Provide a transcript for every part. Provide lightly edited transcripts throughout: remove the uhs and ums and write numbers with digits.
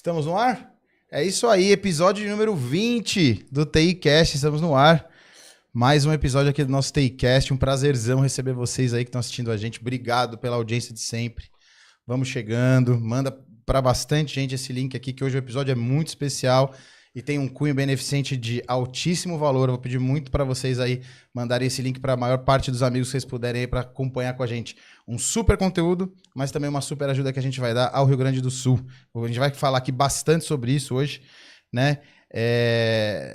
Estamos no ar? É isso aí, episódio número 20 do TIcast, estamos no ar. Mais um episódio aqui do nosso TIcast, um prazerzão receber vocês aí que estão assistindo a gente. Obrigado pela audiência de sempre. Vamos chegando, manda para bastante gente esse link aqui, que hoje o episódio é muito especial e tem um cunho beneficente de altíssimo valor. Eu vou pedir muito para vocês aí mandarem esse link para a maior parte dos amigos que vocês puderem aí para acompanhar com a gente. Um super conteúdo, mas também uma super ajuda que a gente vai dar ao Rio Grande do Sul. A gente vai falar aqui bastante sobre isso hoje, né?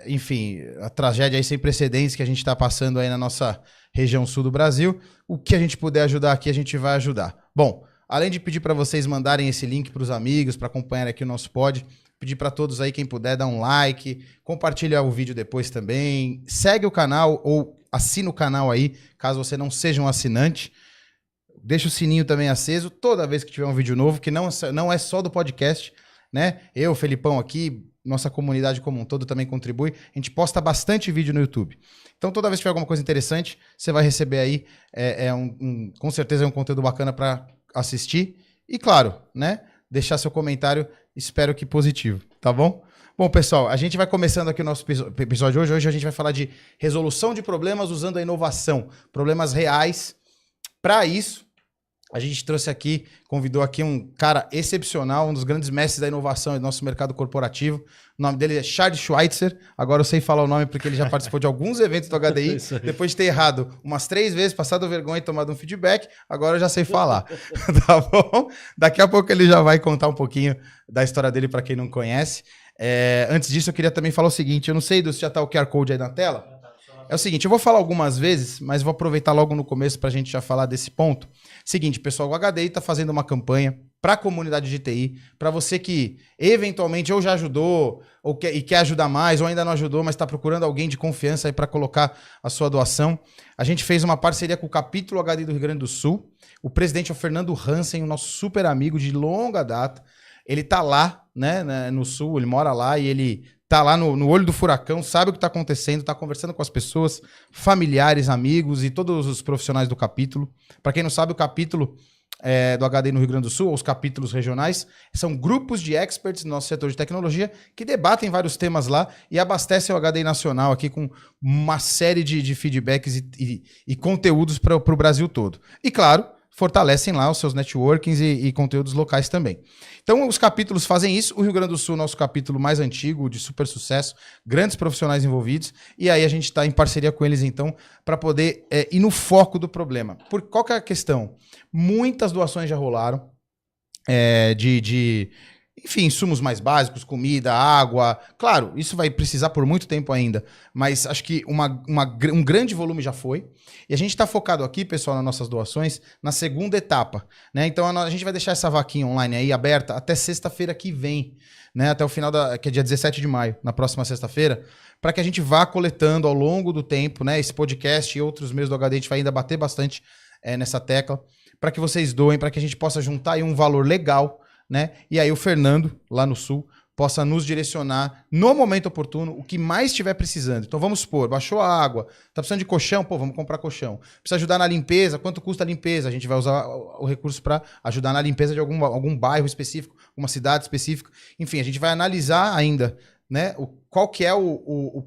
Enfim, a tragédia aí sem precedentes que a gente está passando aí na nossa região sul do Brasil. O que a gente puder ajudar aqui, a gente vai ajudar. Bom, além de pedir para vocês mandarem esse link para os amigos, para acompanhar aqui o nosso pod, pedir para todos aí, quem puder, dar um like, compartilhar o vídeo depois também, segue o canal ou assina o canal aí, caso você não seja um assinante. Deixa o sininho também aceso toda vez que tiver um vídeo novo, que não é só do podcast, né? Eu, Felipão aqui, nossa comunidade como um todo também contribui. A gente posta bastante vídeo no YouTube. Então, toda vez que tiver alguma coisa interessante, você vai receber aí, com certeza é um conteúdo bacana para assistir. E claro, né? Deixar seu comentário, espero que positivo, tá bom? Bom, pessoal, a gente vai começando aqui o nosso episódio hoje. Hoje a gente vai falar de resolução de problemas usando a inovação, problemas reais. Para isso, a gente convidou aqui um cara excepcional, um dos grandes mestres da inovação do nosso mercado corporativo. O nome dele é Charles Schweitzer. Agora eu sei falar o nome porque ele já participou de alguns eventos do HDI. Depois de ter errado umas 3 vezes, passado vergonha e tomado um feedback, agora eu já sei falar. Tá bom? Daqui a pouco ele já vai contar um pouquinho da história dele para quem não conhece. Antes disso, eu queria também falar o seguinte. Eu não sei se já está o QR Code aí na tela. É o seguinte, eu vou falar algumas vezes, mas vou aproveitar logo no começo para a gente já falar desse ponto. Seguinte, pessoal, o HDI está fazendo uma campanha para a comunidade de TI, para você que eventualmente ou já ajudou e quer ajudar mais, ou ainda não ajudou, mas está procurando alguém de confiança aí para colocar a sua doação. A gente fez uma parceria com o capítulo HDI do Rio Grande do Sul. O presidente é o Fernando Hansen, o nosso super amigo de longa data. Ele está lá, né, no Sul, ele mora lá e ele tá lá no olho do furacão, sabe o que está acontecendo, está conversando com as pessoas, familiares, amigos e todos os profissionais do capítulo. Para quem não sabe, o capítulo do HDI no Rio Grande do Sul, ou os capítulos regionais, são grupos de experts no nosso setor de tecnologia que debatem vários temas lá e abastecem o HDI nacional aqui com uma série de feedbacks e conteúdos para o Brasil todo. E claro, fortalecem lá os seus networkings e conteúdos locais também. Então, os capítulos fazem isso. O Rio Grande do Sul, nosso capítulo mais antigo, de super sucesso, grandes profissionais envolvidos. E aí a gente está em parceria com eles, então, para poder ir no foco do problema. Qual que é a questão? Muitas doações já rolaram enfim, insumos mais básicos, comida, água. Claro, isso vai precisar por muito tempo ainda, mas acho que um grande volume já foi. E a gente está focado aqui, pessoal, nas nossas doações, na segunda etapa, né? Então a gente vai deixar essa vaquinha online aí aberta até sexta-feira que vem, né? Até o final que é dia 17 de maio, na próxima sexta-feira, para que a gente vá coletando ao longo do tempo, né? Esse podcast e outros meios do HDI, a gente vai ainda bater bastante nessa tecla, para que vocês doem, para que a gente possa juntar aí um valor legal, né? E aí o Fernando, lá no Sul, possa nos direcionar no momento oportuno o que mais estiver precisando. Então vamos supor, baixou a água, tá precisando de colchão, vamos comprar colchão. Precisa ajudar na limpeza, quanto custa a limpeza? A gente vai usar o recurso para ajudar na limpeza de algum bairro específico, uma cidade específica. Enfim, a gente vai analisar ainda, né, qual que é a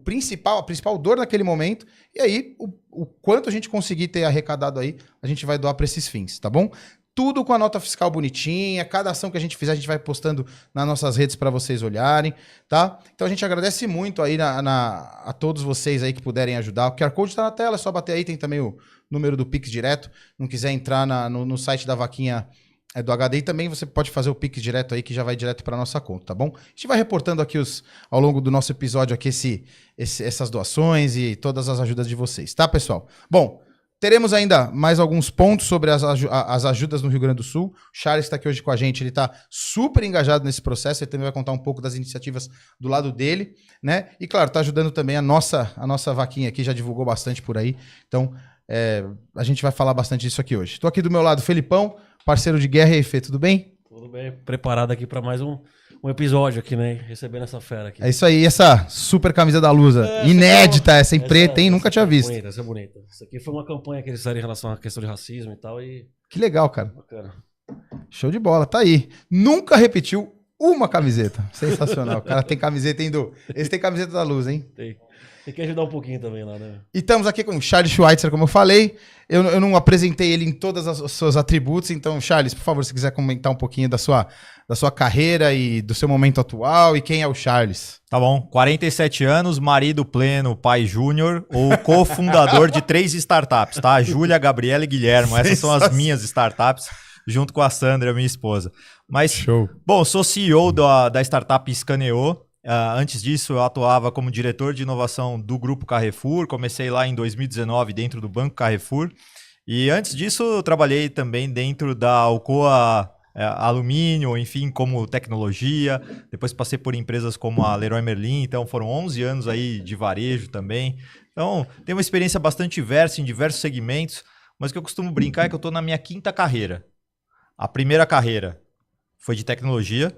principal dor naquele momento, e aí o quanto a gente conseguir ter arrecadado aí, a gente vai doar para esses fins, tá bom? Tudo com a nota fiscal bonitinha, cada ação que a gente fizer, a gente vai postando nas nossas redes para vocês olharem, tá? Então a gente agradece muito aí a todos vocês aí que puderem ajudar. O QR Code está na tela, é só bater aí, tem também o número do Pix direto. Não quiser entrar no site da vaquinha do HDI, também você pode fazer o Pix direto aí, que já vai direto para nossa conta, tá bom? A gente vai reportando aqui ao longo do nosso episódio aqui essas doações e todas as ajudas de vocês, tá, pessoal? Bom, teremos ainda mais alguns pontos sobre as ajudas no Rio Grande do Sul. O Charles está aqui hoje com a gente, ele está super engajado nesse processo, ele também vai contar um pouco das iniciativas do lado dele, né? E claro, está ajudando também a nossa vaquinha aqui, já divulgou bastante por aí. Então, a gente vai falar bastante disso aqui hoje. Estou aqui do meu lado, Felipão, parceiro de guerra. E aí, Fê, tudo bem? Tudo bem, preparado aqui para mais um episódio aqui, né? Recebendo essa fera aqui. É isso aí, essa super camisa da Lusa. Inédita, essa em preta, hein? Nunca tinha visto. Essa é bonita. Isso aqui foi uma campanha que eles fizeram em relação à questão de racismo e tal. Que legal, cara. Bacana. Show de bola, tá aí. Nunca repetiu uma camiseta. Sensacional. O cara tem camiseta, hein, Du? Esse tem camiseta da Luz, hein? Tem que ajudar um pouquinho também lá, né? E estamos aqui com o Charles Schweitzer, como eu falei. Eu não apresentei ele em todos os seus atributos, então, Charles, por favor, se quiser comentar um pouquinho da sua carreira e do seu momento atual e quem é o Charles. Tá bom, 47 anos, marido pleno, pai júnior, ou cofundador de 3 startups, tá? Júlia, Gabriela e Guilherme, essas são as minhas startups, junto com a Sandra, minha esposa. Mas, Show. Bom, sou CEO da startup Scaneo. Antes disso, eu atuava como diretor de inovação do Grupo Carrefour. Comecei lá em 2019 dentro do Banco Carrefour. E antes disso, eu trabalhei também dentro da Alcoa Alumínio, enfim, como tecnologia. Depois passei por empresas como a Leroy Merlin. Então, foram 11 anos aí de varejo também. Então, tenho uma experiência bastante diversa em diversos segmentos. Mas o que eu costumo brincar é que eu estou na minha 5ª carreira. A primeira carreira foi de tecnologia.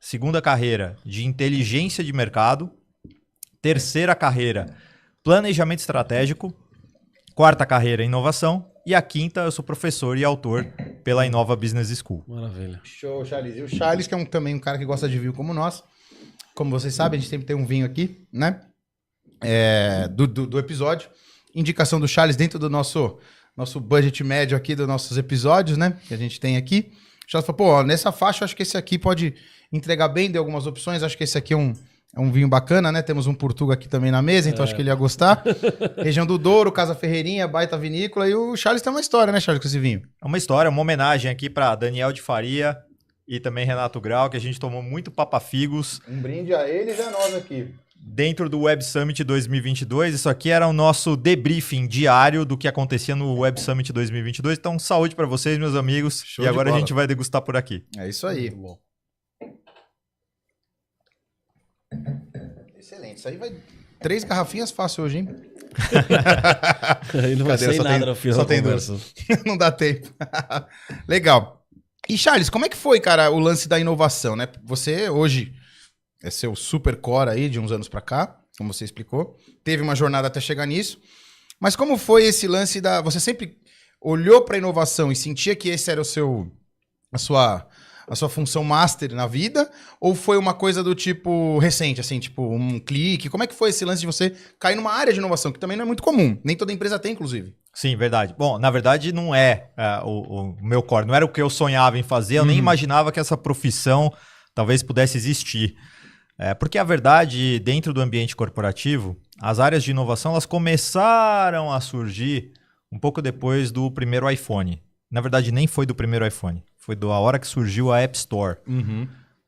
Segunda carreira, de inteligência de mercado. Terceira carreira, planejamento estratégico. Quarta carreira, inovação. E a 5ª, eu sou professor e autor pela Inova Business School. Maravilha. Show, Charles. E o Charles, que é também um cara que gosta de vinho como nós. Como vocês sabem, a gente sempre tem um vinho aqui, né? Do episódio. Indicação do Charles dentro do nosso budget médio aqui dos nossos episódios, né? Que a gente tem aqui. O Charles falou, pô, nessa faixa, eu acho que esse aqui pode entregar bem, deu algumas opções. Acho que esse aqui é um vinho bacana, né? Temos um Portuga aqui também na mesa, então acho que ele ia gostar. Região do Douro, Casa Ferreirinha, baita vinícola. E o Charles tem uma história, né, Charles, com esse vinho? É uma história, uma homenagem aqui para Daniel de Faria e também Renato Grau, que a gente tomou muito papafigos. Um brinde a eles e a nós aqui. Dentro do Web Summit 2022, isso aqui era o nosso debriefing diário do que acontecia no Web Summit 2022. Então, saúde para vocês, meus amigos. Show e de agora bola. a gente vai degustar por aqui. É isso aí. Muito bom. Excelente. Isso aí vai 3 garrafinhas fácil hoje, hein? Aí não vai Cadê? sair Só nada tem- no final só da tem conversa. Não dá tempo. Legal. E Charles, como é que foi, cara, o lance da inovação, né? Você hoje é seu super core aí de uns anos pra cá, como você explicou. Teve uma jornada até chegar nisso. Mas como foi esse lance da... Você sempre olhou pra inovação e sentia que esse era a sua função master na vida? Ou foi uma coisa do tipo recente, assim, tipo um clique? Como é que foi esse lance de você cair numa área de inovação, que também não é muito comum. Nem toda empresa tem, inclusive. Sim, verdade. Bom, na verdade não é o meu core, não era o que eu sonhava em fazer, eu nem imaginava que essa profissão talvez pudesse existir. Porque a verdade, dentro do ambiente corporativo, as áreas de inovação elas começaram a surgir um pouco depois do primeiro iPhone. Na verdade, nem foi do primeiro iPhone, foi da hora que surgiu a App Store.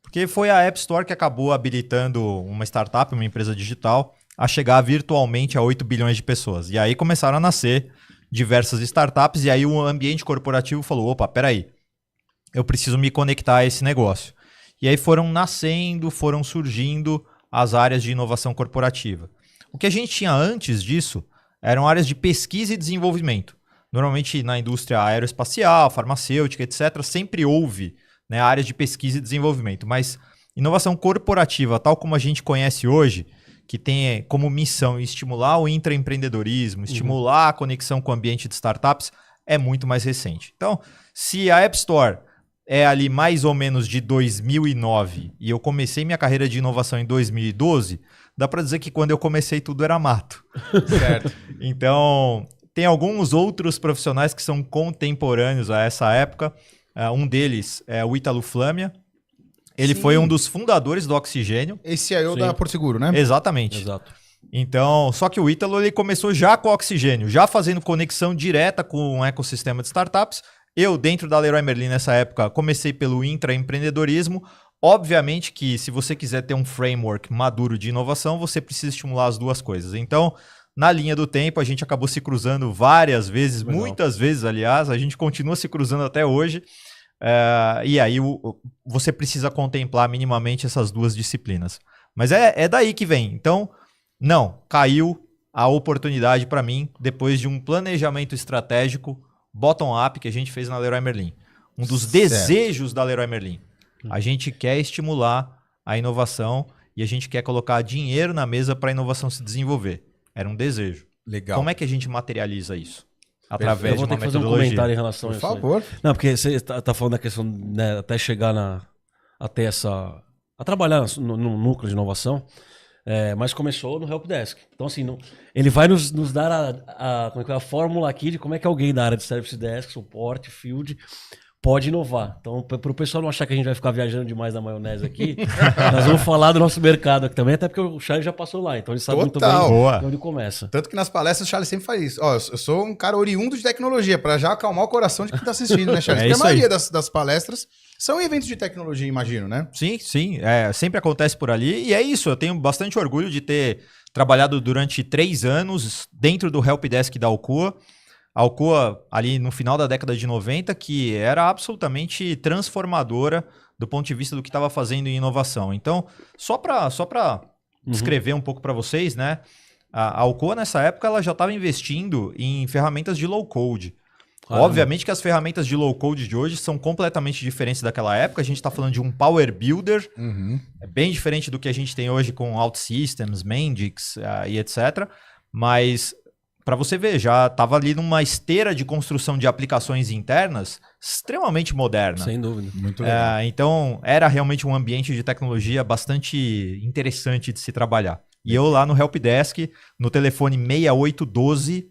Porque foi a App Store que acabou habilitando uma startup, uma empresa digital, a chegar virtualmente a 8 bilhões de pessoas. E aí começaram a nascer diversas startups, e aí o ambiente corporativo falou, opa, peraí, eu preciso me conectar a esse negócio. E aí foram nascendo, foram surgindo as áreas de inovação corporativa. O que a gente tinha antes disso eram áreas de pesquisa e desenvolvimento. Normalmente na indústria aeroespacial, farmacêutica, etc., sempre houve, né, áreas de pesquisa e desenvolvimento. Mas inovação corporativa, tal como a gente conhece hoje, que tem como missão estimular o intraempreendedorismo, estimular a conexão com o ambiente de startups, é muito mais recente. Então, se a App Store é ali mais ou menos de 2009 e eu comecei minha carreira de inovação em 2012, dá para dizer que quando eu comecei tudo era mato. Certo. Então, tem alguns outros profissionais que são contemporâneos a essa época. Um deles é o Ítalo Flâmia. Ele Sim. foi um dos fundadores do Oxigênio. Esse aí é o Sim. da Porto Seguro, né? Exatamente. Exato. Então, só que o Ítalo ele começou já com o Oxigênio, já fazendo conexão direta com um ecossistema de startups. Eu, dentro da Leroy Merlin, nessa época, comecei pelo intraempreendedorismo. Obviamente que se você quiser ter um framework maduro de inovação, você precisa estimular as duas coisas. Então, na linha do tempo, a gente acabou se cruzando várias vezes, Legal. muitas vezes, aliás. A gente continua se cruzando até hoje. E aí você precisa contemplar minimamente essas duas disciplinas. Mas é daí que vem. Então, não, caiu a oportunidade para mim depois de um planejamento estratégico bottom-up que a gente fez na Leroy Merlin. Um dos desejos da Leroy Merlin. A gente quer estimular a inovação e a gente quer colocar dinheiro na mesa para a inovação se desenvolver. Era um desejo. Legal. Como é que a gente materializa isso? Eu Através vou de ter uma que fazer um metodologia. comentário em relação Por a isso aí. favor. Não, porque você tá falando da questão, né, até chegar até a trabalhar no núcleo de inovação, mas começou no Helpdesk. Então, assim, ele vai nos dar a fórmula aqui de como é que alguém da área de Service Desk, suporte, field, pode inovar. Então, para o pessoal não achar que a gente vai ficar viajando demais na maionese aqui, nós vamos falar do nosso mercado aqui também, até porque o Charles já passou lá, então ele sabe muito bem de onde começa. Tanto que nas palestras o Charles sempre faz isso. Ó, eu sou um cara oriundo de tecnologia, para já acalmar o coração de quem está assistindo, né, Charles? Porque a maioria das palestras são eventos de tecnologia, imagino, né? Sim, sim. Sempre acontece por ali. E é isso, eu tenho bastante orgulho de ter trabalhado durante 3 anos dentro do Helpdesk da Alcoa. A Alcoa, ali no final da década de 90, que era absolutamente transformadora do ponto de vista do que estava fazendo em inovação. Então, só para descrever um pouco para vocês, né? A Alcoa, nessa época, ela já estava investindo em ferramentas de low-code. Obviamente que as ferramentas de low-code de hoje são completamente diferentes daquela época. A gente está falando de um Power Builder, é bem diferente do que a gente tem hoje com OutSystems, Mendix e etc. Mas... para você ver, já estava ali numa esteira de construção de aplicações internas extremamente moderna. Sem dúvida. Muito legal. Então, era realmente um ambiente de tecnologia bastante interessante de se trabalhar. E eu lá no Helpdesk, no telefone 6812,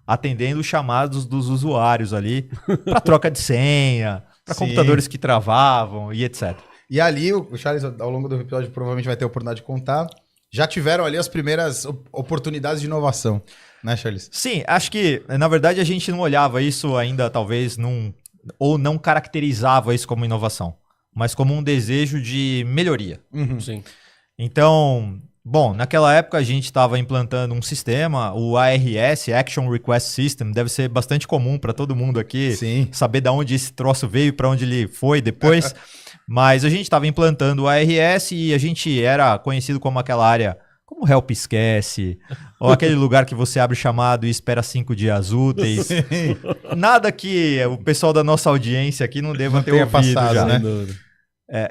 atendendo chamados dos usuários ali para troca de senha, para computadores que travavam e etc. E ali, o Charles, ao longo do episódio, provavelmente vai ter a oportunidade de contar, já tiveram ali as primeiras oportunidades de inovação. Né, Charles? Sim, acho que, na verdade, a gente não olhava isso ainda, talvez, ou não caracterizava isso como inovação, mas como um desejo de melhoria. Sim. Então, bom, naquela época a gente estava implantando um sistema, o ARS, Action Request System, deve ser bastante comum para todo mundo aqui saber de onde esse troço veio e para onde ele foi depois, mas a gente estava implantando o ARS e a gente era conhecido como aquela área... como Help esquece, ou aquele lugar que você abre o chamado e espera 5 dias úteis. Nada que o pessoal da nossa audiência aqui não deva ter ouvido passado, já. né?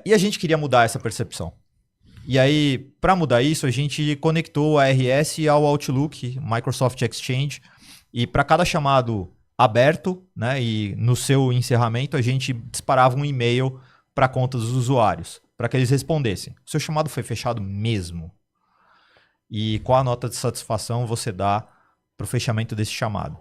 E a gente queria mudar essa percepção. E aí, para mudar isso, a gente conectou o ARS ao Outlook, Microsoft Exchange, e para cada chamado aberto, né, e no seu encerramento, a gente disparava um e-mail para a conta dos usuários, para que eles respondessem. O seu chamado foi fechado mesmo? E qual a nota de satisfação você dá para o fechamento desse chamado.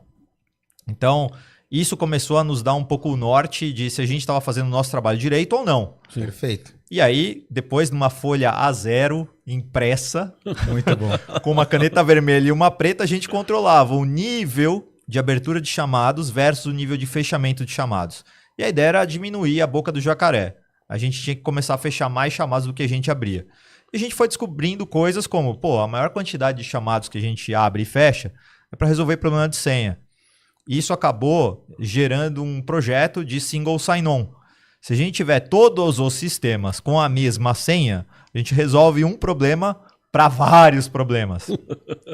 Então, isso começou a nos dar um pouco o norte de se a gente estava fazendo o nosso trabalho direito ou não. Sim. Perfeito. E aí, depois numa folha A0 impressa, muito bom, com uma caneta vermelha e uma preta, a gente controlava o nível de abertura de chamados versus o nível de fechamento de chamados. E a ideia era diminuir a boca do jacaré. A gente tinha que começar a fechar mais chamados do que a gente abria. E a gente foi descobrindo coisas como, a maior quantidade de chamados que a gente abre e fecha é para resolver problema de senha. E isso acabou gerando um projeto de single sign-on. Se a gente tiver todos os sistemas com a mesma senha, a gente resolve um problema para vários problemas.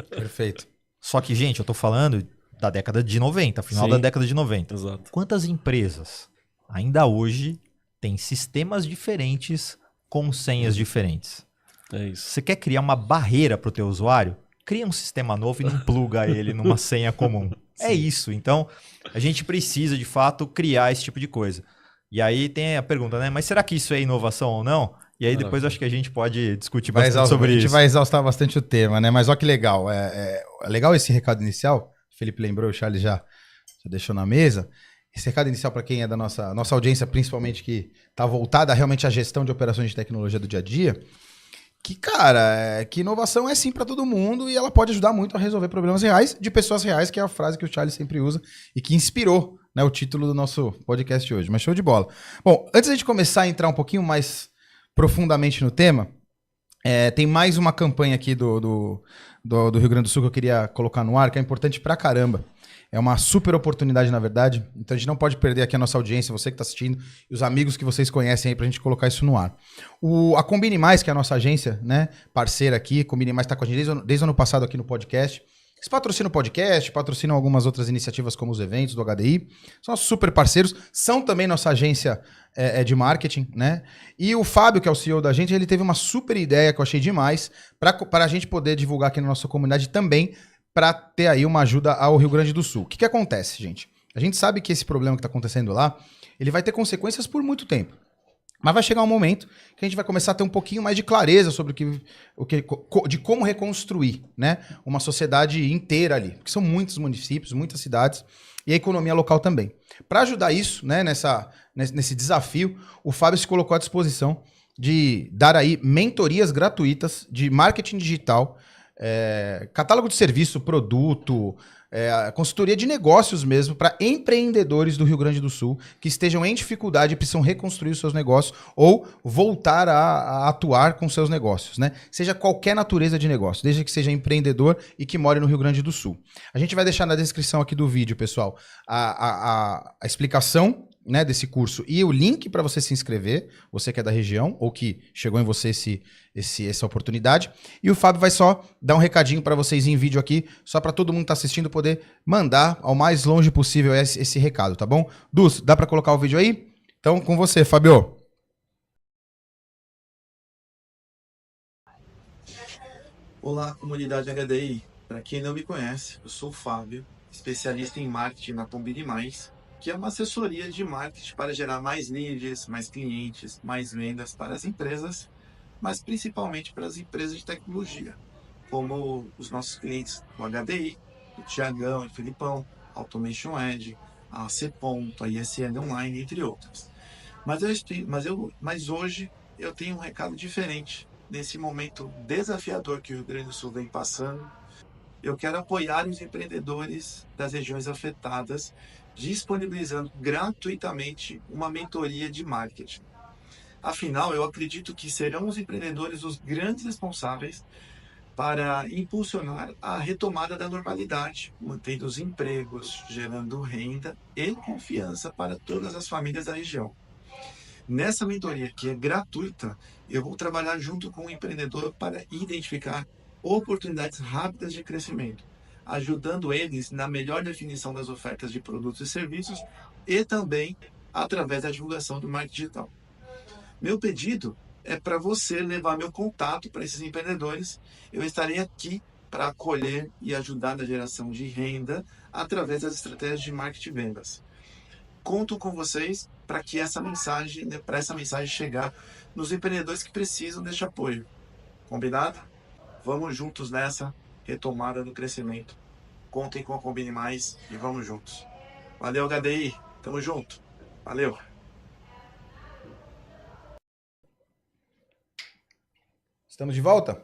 Perfeito. Só que, gente, eu estou falando da década de 90, final da década de 90. Exato. Quantas empresas ainda hoje têm sistemas diferentes com senhas diferentes? É isso. Você quer criar uma barreira para o teu usuário? Cria um sistema novo e não pluga ele numa senha comum. É isso. Então, a gente precisa, de fato, criar esse tipo de coisa. E aí tem a pergunta, né? Mas será que isso é inovação ou não? E aí depois acho que a gente pode discutir bastante sobre isso. A gente vai exaustar bastante o tema, né? Mas olha que legal. É legal esse recado inicial. O Felipe lembrou, o Charles já deixou na mesa. Esse recado inicial para quem é da nossa audiência, principalmente que está voltada realmente à gestão de operações de tecnologia do dia a dia. Que, cara, que inovação é sim para todo mundo e ela pode ajudar muito a resolver problemas reais de pessoas reais, que é a frase que o Charles sempre usa e que inspirou, né, o título do nosso podcast hoje. Mas show de bola. Bom, antes de a gente começar a entrar um pouquinho mais profundamente no tema, tem mais uma campanha aqui do Rio Grande do Sul que eu queria colocar no ar, que é importante pra caramba. É uma super oportunidade, na verdade. Então a gente não pode perder aqui a nossa audiência, você que está assistindo, e os amigos que vocês conhecem aí pra gente colocar isso no ar. A Combine Mais, que é a nossa agência, né, parceira aqui, Combine Mais está com a gente desde o ano passado aqui no podcast. Eles patrocinam o podcast, patrocinam algumas outras iniciativas como os eventos do HDI. São nossos super parceiros, são também nossa agência de marketing, né? E o Fábio, que é o CEO da gente, ele teve uma super ideia que eu achei demais para a gente poder divulgar aqui na nossa comunidade também, para ter aí uma ajuda ao Rio Grande do Sul. O que acontece, gente? A gente sabe que esse problema que está acontecendo lá, ele vai ter consequências por muito tempo. Mas vai chegar um momento que a gente vai começar a ter um pouquinho mais de clareza sobre de como reconstruir, né, uma sociedade inteira ali. Porque são muitos municípios, muitas cidades e a economia local também. Para ajudar isso, né, nesse desafio, o Fábio se colocou à disposição de dar aí mentorias gratuitas de marketing digital, catálogo de serviço, produto, consultoria de negócios mesmo, para empreendedores do Rio Grande do Sul que estejam em dificuldade e precisam reconstruir os seus negócios ou voltar a atuar com seus negócios, né? Seja qualquer natureza de negócio, desde que seja empreendedor e que more no Rio Grande do Sul. A gente vai deixar na descrição aqui do vídeo, pessoal, a explicação, né, desse curso e o link para você se inscrever, você que é da região ou que chegou em você essa oportunidade. E o Fábio vai só dar um recadinho para vocês em vídeo aqui, só para todo mundo que tá assistindo poder mandar ao mais longe possível esse recado, tá bom? Dus, dá para colocar o vídeo aí? Então, com você, Fábio. Olá, comunidade HDI. Para quem não me conhece, eu sou o Fábio, especialista em marketing na Combine Mais, que é uma assessoria de marketing para gerar mais leads, mais clientes, mais vendas para as empresas, mas principalmente para as empresas de tecnologia, como os nossos clientes do HDI, o Tiagão e Filipão, Automation Edge, a C-Ponto, a ISL Online, entre outras. Mas hoje eu tenho um recado diferente. Nesse momento desafiador que o Rio Grande do Sul vem passando, eu quero apoiar os empreendedores das regiões afetadas, disponibilizando gratuitamente uma mentoria de marketing. Afinal, eu acredito que serão os empreendedores os grandes responsáveis para impulsionar a retomada da normalidade, mantendo os empregos, gerando renda e confiança para todas as famílias da região. Nessa mentoria, que é gratuita, eu vou trabalhar junto com o empreendedor para identificar oportunidades rápidas de crescimento, ajudando eles na melhor definição das ofertas de produtos e serviços e também através da divulgação do marketing digital. Meu pedido é para você levar meu contato para esses empreendedores. Eu estarei aqui para acolher e ajudar na geração de renda através das estratégias de marketing e vendas. Conto com vocês para que essa mensagem chegar nos empreendedores que precisam deste apoio. Combinado? Vamos juntos nessa retomada do crescimento. Contem com a Combine Mais e vamos juntos. Valeu, HDI. Tamo junto. Valeu. Estamos de volta?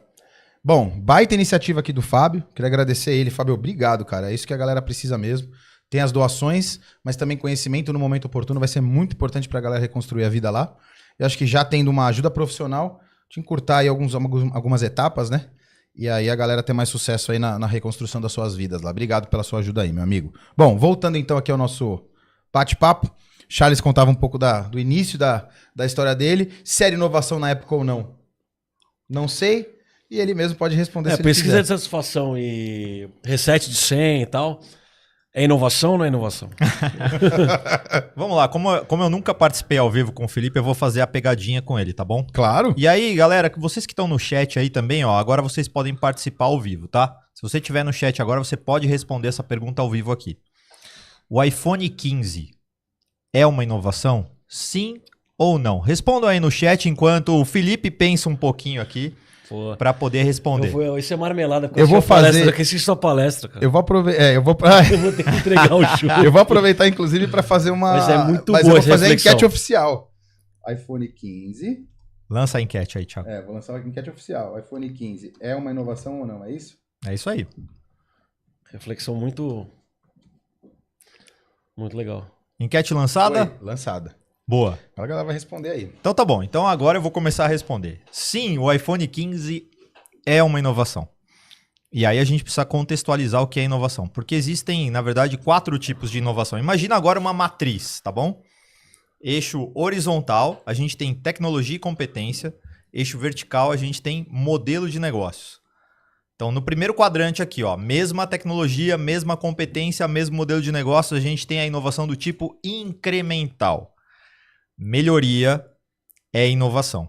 Bom, baita iniciativa aqui do Fábio. Queria agradecer a ele. Fábio, obrigado, cara. É isso que a galera precisa mesmo. Tem as doações, mas também conhecimento no momento oportuno vai ser muito importante para a galera reconstruir a vida lá. Eu acho que já tendo uma ajuda profissional, te encurtar aí algumas etapas, né? E aí a galera ter mais sucesso aí na reconstrução das suas vidas lá. Obrigado pela sua ajuda aí, meu amigo. Bom, voltando então aqui ao nosso bate-papo. Charles contava um pouco do início da história dele. Se era inovação na época ou não, não sei. E ele mesmo pode responder se ele pesquisa quiser. de satisfação e reset de 100 e tal. É inovação ou não é inovação? Vamos lá, como eu nunca participei ao vivo com o Felipe, eu vou fazer a pegadinha com ele, tá bom? Claro. E aí, galera, vocês que estão no chat aí também, ó, agora vocês podem participar ao vivo, tá? Se você estiver no chat agora, você pode responder essa pergunta ao vivo aqui. O iPhone 15 é uma inovação? Sim ou não? Respondam aí no chat enquanto o Felipe pensa um pouquinho aqui. Para poder responder. Isso é marmelada. Eu vou fazer. Eu assisti sua palestra, cara. Eu vou aproveitar. Eu vou ter que entregar o show. Eu vou aproveitar, inclusive, para fazer uma. Mas é muito boa. Eu vou fazer a enquete oficial. iPhone 15. Lança a enquete aí, Thiago. Vou lançar a enquete oficial. iPhone 15 é uma inovação ou não? É isso? É isso aí. Reflexão muito legal. Enquete lançada? Foi lançada. Boa. Agora a galera vai responder aí. Então tá bom. Então agora eu vou começar a responder. Sim, o iPhone 15 é uma inovação. E aí a gente precisa contextualizar o que é inovação. Porque existem, na verdade, 4 tipos de inovação. Imagina agora uma matriz, tá bom? Eixo horizontal, a gente tem tecnologia e competência. Eixo vertical, a gente tem modelo de negócios. Então, no primeiro quadrante aqui, ó, mesma tecnologia, mesma competência, mesmo modelo de negócio, a gente tem a inovação do tipo incremental. Melhoria é inovação.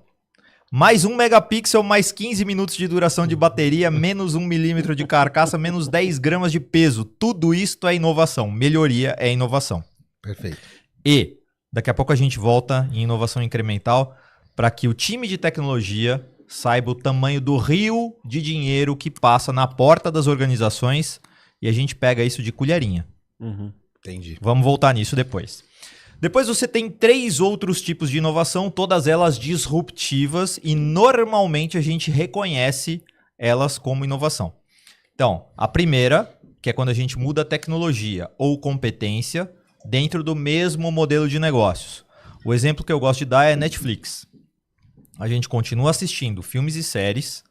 Mais 1 megapixel, mais 15 minutos de duração de bateria, menos 1 milímetro de carcaça, menos 10 gramas de peso. Tudo isto é inovação. Melhoria é inovação. Perfeito. E Daqui a pouco a gente volta em inovação incremental para que o time de tecnologia saiba o tamanho do rio de dinheiro que passa na porta das organizações e a gente pega isso de colherinha. Entendi. Vamos voltar nisso depois. Depois você tem 3 outros tipos de inovação, todas elas disruptivas e normalmente a gente reconhece elas como inovação. Então, a primeira, que é quando a gente muda a tecnologia ou competência dentro do mesmo modelo de negócios. O exemplo que eu gosto de dar é Netflix. A gente continua assistindo filmes e séries,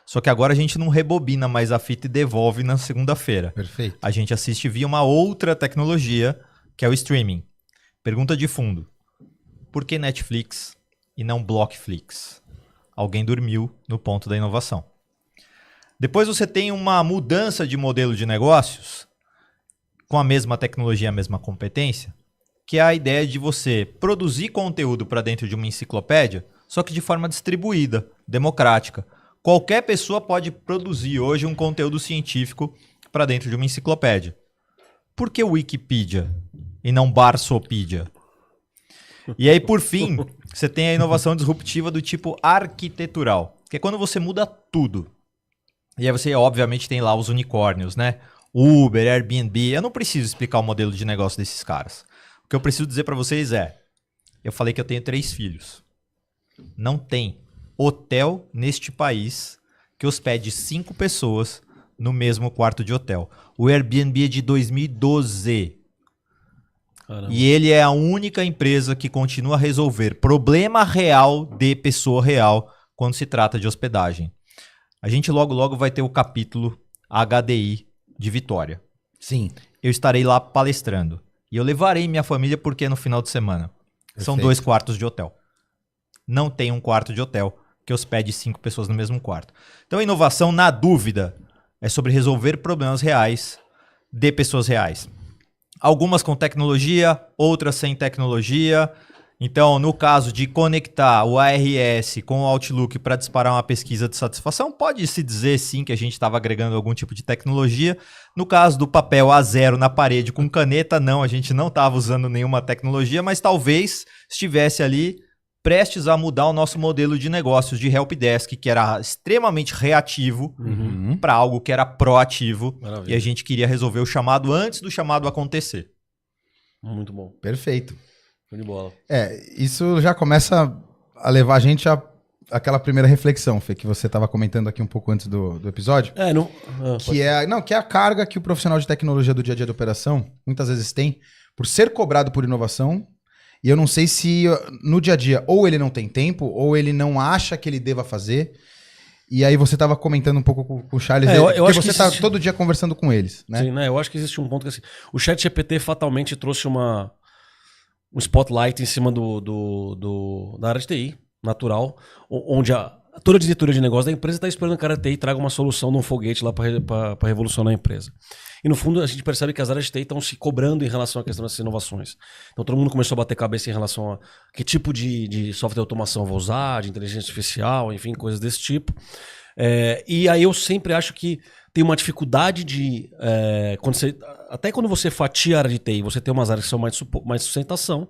só que agora a gente não rebobina mais a fita e devolve na segunda-feira. Perfeito. A gente assiste via uma outra tecnologia, que é o streaming. Pergunta de fundo. Por que Netflix e não Blockflix? Alguém dormiu no ponto da inovação. Depois você tem uma mudança de modelo de negócios com a mesma tecnologia, a mesma competência, que é a ideia de você produzir conteúdo para dentro de uma enciclopédia, só que de forma distribuída, democrática. Qualquer pessoa pode produzir hoje um conteúdo científico para dentro de uma enciclopédia. Por que Wikipedia e não Barçopedia? E aí, por fim, você tem a inovação disruptiva do tipo arquitetural, que é quando você muda tudo. E aí você, obviamente, tem lá os unicórnios, né? Uber, Airbnb. Eu não preciso explicar o modelo de negócio desses caras. O que eu preciso dizer para vocês é, eu falei que eu tenho 3 filhos. Não tem hotel neste país que hospede 5 pessoas no mesmo quarto de hotel. O Airbnb é de 2012. Caramba. E ele é a única empresa que continua a resolver problema real de pessoa real quando se trata de hospedagem. A gente logo vai ter o capítulo HDI de Vitória. Sim. Eu estarei lá palestrando. E eu levarei minha família porque é no final de semana. São Perfeito. 2 quartos de hotel. Não tem um quarto de hotel que hospede 5 pessoas no mesmo quarto. Então a inovação, na dúvida, é sobre resolver problemas reais de pessoas reais. Algumas com tecnologia, outras sem tecnologia. Então, no caso de conectar o ARS com o Outlook para disparar uma pesquisa de satisfação, pode-se dizer sim que a gente estava agregando algum tipo de tecnologia. No caso do papel A0 na parede com caneta, não, a gente não estava usando nenhuma tecnologia, mas talvez estivesse ali prestes a mudar o nosso modelo de negócios de helpdesk, que era extremamente reativo, para algo que era proativo. Maravilha. E a gente queria resolver o chamado antes do chamado acontecer. Muito bom. Perfeito. Show de bola. Isso já começa a levar a gente àquela primeira reflexão, Fê, que você estava comentando aqui um pouco antes do episódio, que é a carga que o profissional de tecnologia do dia a dia da operação muitas vezes tem por ser cobrado por inovação. E eu não sei se no dia a dia ou ele não tem tempo ou ele não acha que ele deva fazer. E aí você estava comentando um pouco com o Charles, eu acho você que está existe... todo dia conversando com eles, né? Sim, né? Eu acho que existe um ponto que assim, o ChatGPT fatalmente trouxe um spotlight em cima da área de TI, natural, onde toda a diretoria de negócio da empresa está esperando que a área de TI traga uma solução de um foguete lá para revolucionar a empresa. E no fundo a gente percebe que as áreas de TI estão se cobrando em relação à questão dessas inovações. Então todo mundo começou a bater cabeça em relação a que tipo de software de automação vou usar, de inteligência artificial, enfim, coisas desse tipo. E aí eu sempre acho que tem uma dificuldade de... até quando você fatia a área de TI, você tem umas áreas que são mais sustentação,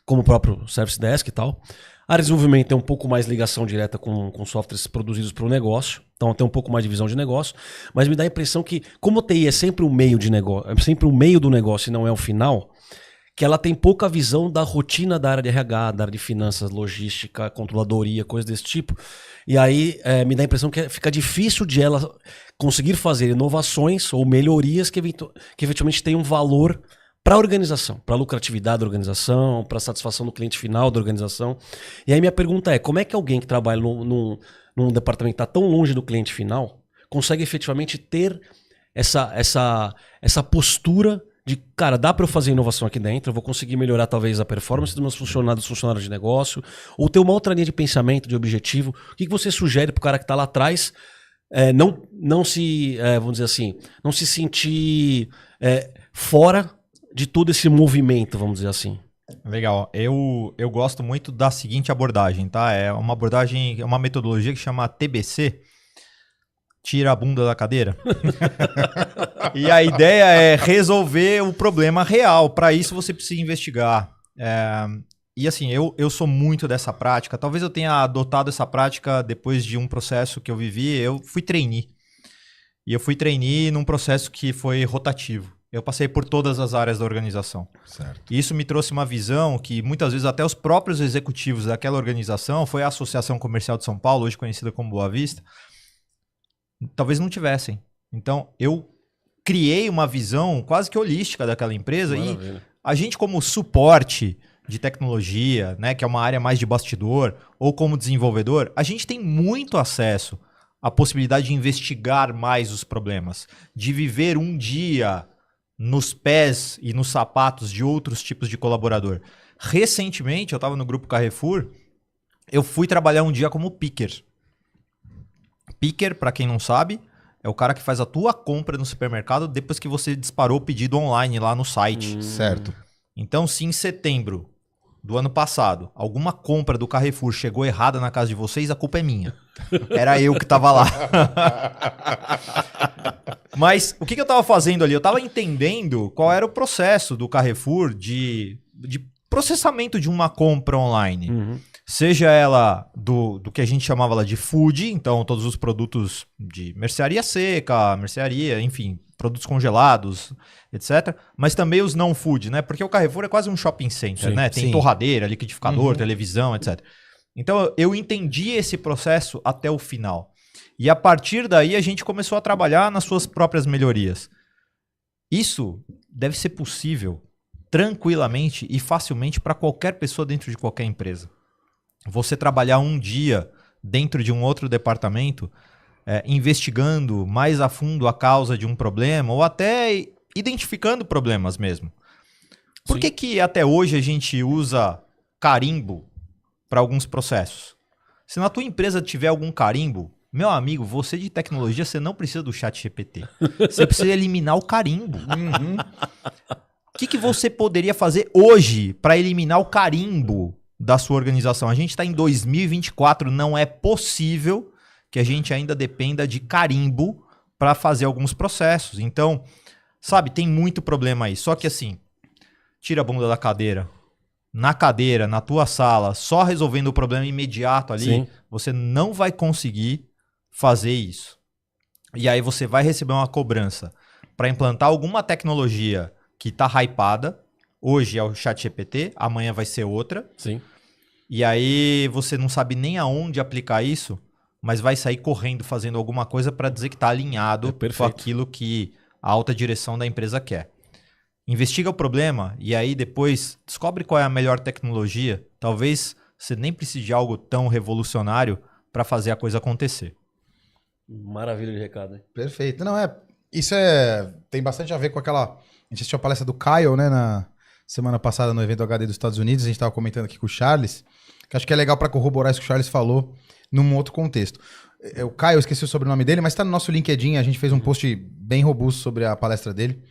como o próprio Service Desk e tal. A área de desenvolvimento tem um pouco mais ligação direta com softwares produzidos para o negócio. Então tem um pouco mais de visão de negócio. Mas me dá a impressão que, como o TI é sempre o meio de negócio, é sempre o meio do negócio e não é o final, que ela tem pouca visão da rotina da área de RH, da área de finanças, logística, controladoria, coisas desse tipo. E aí me dá a impressão que fica difícil de ela conseguir fazer inovações ou melhorias que efetivamente tenham valor para a organização, para a lucratividade da organização, para a satisfação do cliente final da organização. E aí minha pergunta é, como é que alguém que trabalha num departamento que está tão longe do cliente final consegue efetivamente ter essa postura de, cara, dá para eu fazer inovação aqui dentro, eu vou conseguir melhorar talvez a performance dos meus funcionários de negócio, ou ter uma outra linha de pensamento, de objetivo. O que você sugere para o cara que está lá atrás não se, vamos dizer assim, não se sentir fora de todo esse movimento, vamos dizer assim? Legal. Eu gosto muito da seguinte abordagem, tá? É uma abordagem, é uma metodologia que chama TBC, tira a bunda da cadeira. E a ideia é resolver o problema real. Para isso você precisa investigar E assim, eu sou muito dessa prática. Talvez eu tenha adotado essa prática depois de um processo que eu vivi. Eu fui trainee. E eu fui trainee num processo que foi rotativo. Eu passei por todas as áreas da organização. Certo. E isso me trouxe uma visão que muitas vezes até os próprios executivos daquela organização, foi a Associação Comercial de São Paulo, hoje conhecida como Boa Vista, talvez não tivessem. Então, eu criei uma visão quase que holística daquela empresa. Maravilha. E a gente, como suporte de tecnologia, né, que é uma área mais de bastidor, ou como desenvolvedor, a gente tem muito acesso à possibilidade de investigar mais os problemas, de viver um dia nos pés e nos sapatos de outros tipos de colaborador. Recentemente, eu estava no grupo Carrefour, eu fui trabalhar um dia como picker. Picker, para quem não sabe, é o cara que faz a tua compra no supermercado depois que você disparou o pedido online lá no site. Certo. Então, se em setembro do ano passado alguma compra do Carrefour chegou errada na casa de vocês, a culpa é minha. Era eu que estava lá. Mas o que eu estava fazendo ali? Eu estava entendendo qual era o processo do Carrefour de processamento de uma compra online. Uhum. Seja ela do que a gente chamava lá de food, então todos os produtos de mercearia seca, mercearia, enfim, produtos congelados, etc. Mas também os não food, né? Porque o Carrefour é quase um shopping center, Sim, né? Tem sim. torradeira, liquidificador, televisão, etc. Então eu entendi esse processo até o final. E a partir daí a gente começou a trabalhar nas suas próprias melhorias. Isso deve ser possível tranquilamente e facilmente para qualquer pessoa dentro de qualquer empresa. Você trabalhar um dia dentro de um outro departamento, investigando mais a fundo a causa de um problema ou até identificando problemas mesmo. Por que até hoje a gente usa carimbo para alguns processos? Se na tua empresa tiver algum carimbo, meu amigo, você de tecnologia, você não precisa do ChatGPT. Você precisa eliminar o carimbo. O que você poderia fazer hoje para eliminar o carimbo da sua organização? A gente está em 2024, não é possível que a gente ainda dependa de carimbo para fazer alguns processos. Então, sabe, tem muito problema aí. Só que assim, tira a bunda da cadeira. Na cadeira, na tua sala, só resolvendo o problema imediato ali, Sim. você não vai conseguir fazer isso. E aí você vai receber uma cobrança para implantar alguma tecnologia que está hypada. Hoje é o ChatGPT, amanhã vai ser outra. Sim. E aí você não sabe nem aonde aplicar isso, mas vai sair correndo fazendo alguma coisa para dizer que está alinhado com aquilo que a alta direção da empresa quer. Investiga o problema e aí depois descobre qual é a melhor tecnologia. Talvez você nem precise de algo tão revolucionário para fazer a coisa acontecer. Maravilha de recado, hein? Perfeito. Não, isso tem bastante a ver com aquela... A gente assistiu a palestra do Kyle, né, na semana passada no evento HD dos Estados Unidos. A gente estava comentando aqui com o Charles, que acho que é legal para corroborar isso que o Charles falou num outro contexto. O Kyle, eu esqueci o sobrenome dele, mas está no nosso LinkedIn. A gente fez um post bem robusto sobre a palestra dele.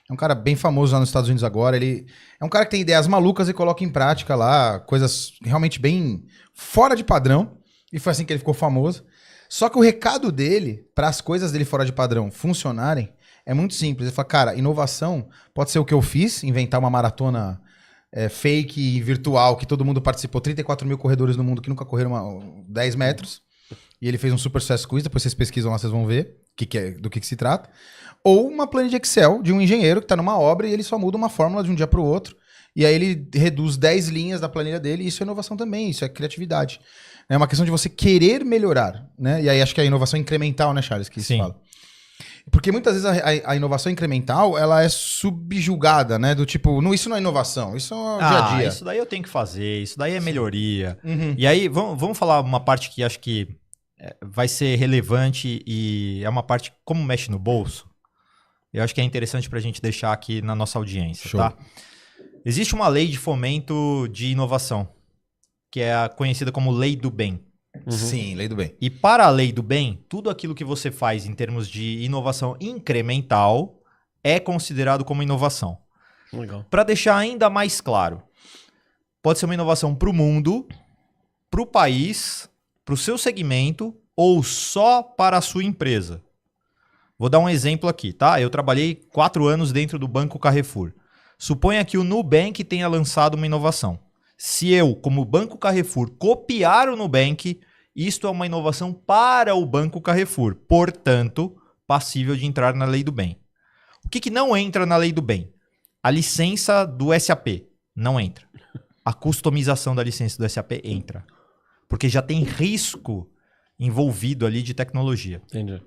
É um cara bem famoso lá nos Estados Unidos agora. Ele é um cara que tem ideias malucas e coloca em prática lá coisas realmente bem fora de padrão. E foi assim que ele ficou famoso. Só que o recado dele, para as coisas dele fora de padrão funcionarem, é muito simples. Ele fala, cara, inovação pode ser o que eu fiz, inventar uma maratona fake e virtual, que todo mundo participou, 34 mil corredores no mundo que nunca correram 10 metros. E ele fez um super sucesso com isso, depois vocês pesquisam lá, vocês vão ver do que se trata. Ou uma planilha de Excel de um engenheiro que está numa obra e ele só muda uma fórmula de um dia para o outro. E aí ele reduz 10 linhas da planilha dele, e isso é inovação também, isso é criatividade. É uma questão de você querer melhorar, né? E aí acho que é a inovação incremental, né, Charles, que se fala. Porque muitas vezes a inovação incremental, ela é subjugada, né? Do tipo, isso não é inovação, isso é o dia a dia. Isso daí eu tenho que fazer, isso daí é melhoria. Uhum. E aí, vamos falar uma parte que acho que vai ser relevante e é uma parte como mexe no bolso. Eu acho que é interessante para a gente deixar aqui na nossa audiência, Show. Tá? Existe uma lei de fomento de inovação, que é a conhecida como Lei do Bem. Uhum. Sim, Lei do Bem. E para a Lei do Bem, tudo aquilo que você faz em termos de inovação incremental é considerado como inovação. Legal. Para deixar ainda mais claro, pode ser uma inovação para o mundo, para o país, para o seu segmento ou só para a sua empresa. Vou dar um exemplo aqui, tá? Eu trabalhei 4 anos dentro do Banco Carrefour. Suponha que o Nubank tenha lançado uma inovação. Se eu, como Banco Carrefour, copiar o Nubank, isto é uma inovação para o Banco Carrefour, portanto, passível de entrar na lei do bem. O que não entra na lei do bem? A licença do SAP não entra. A customização da licença do SAP entra. Porque já tem risco envolvido ali de tecnologia. Entendi.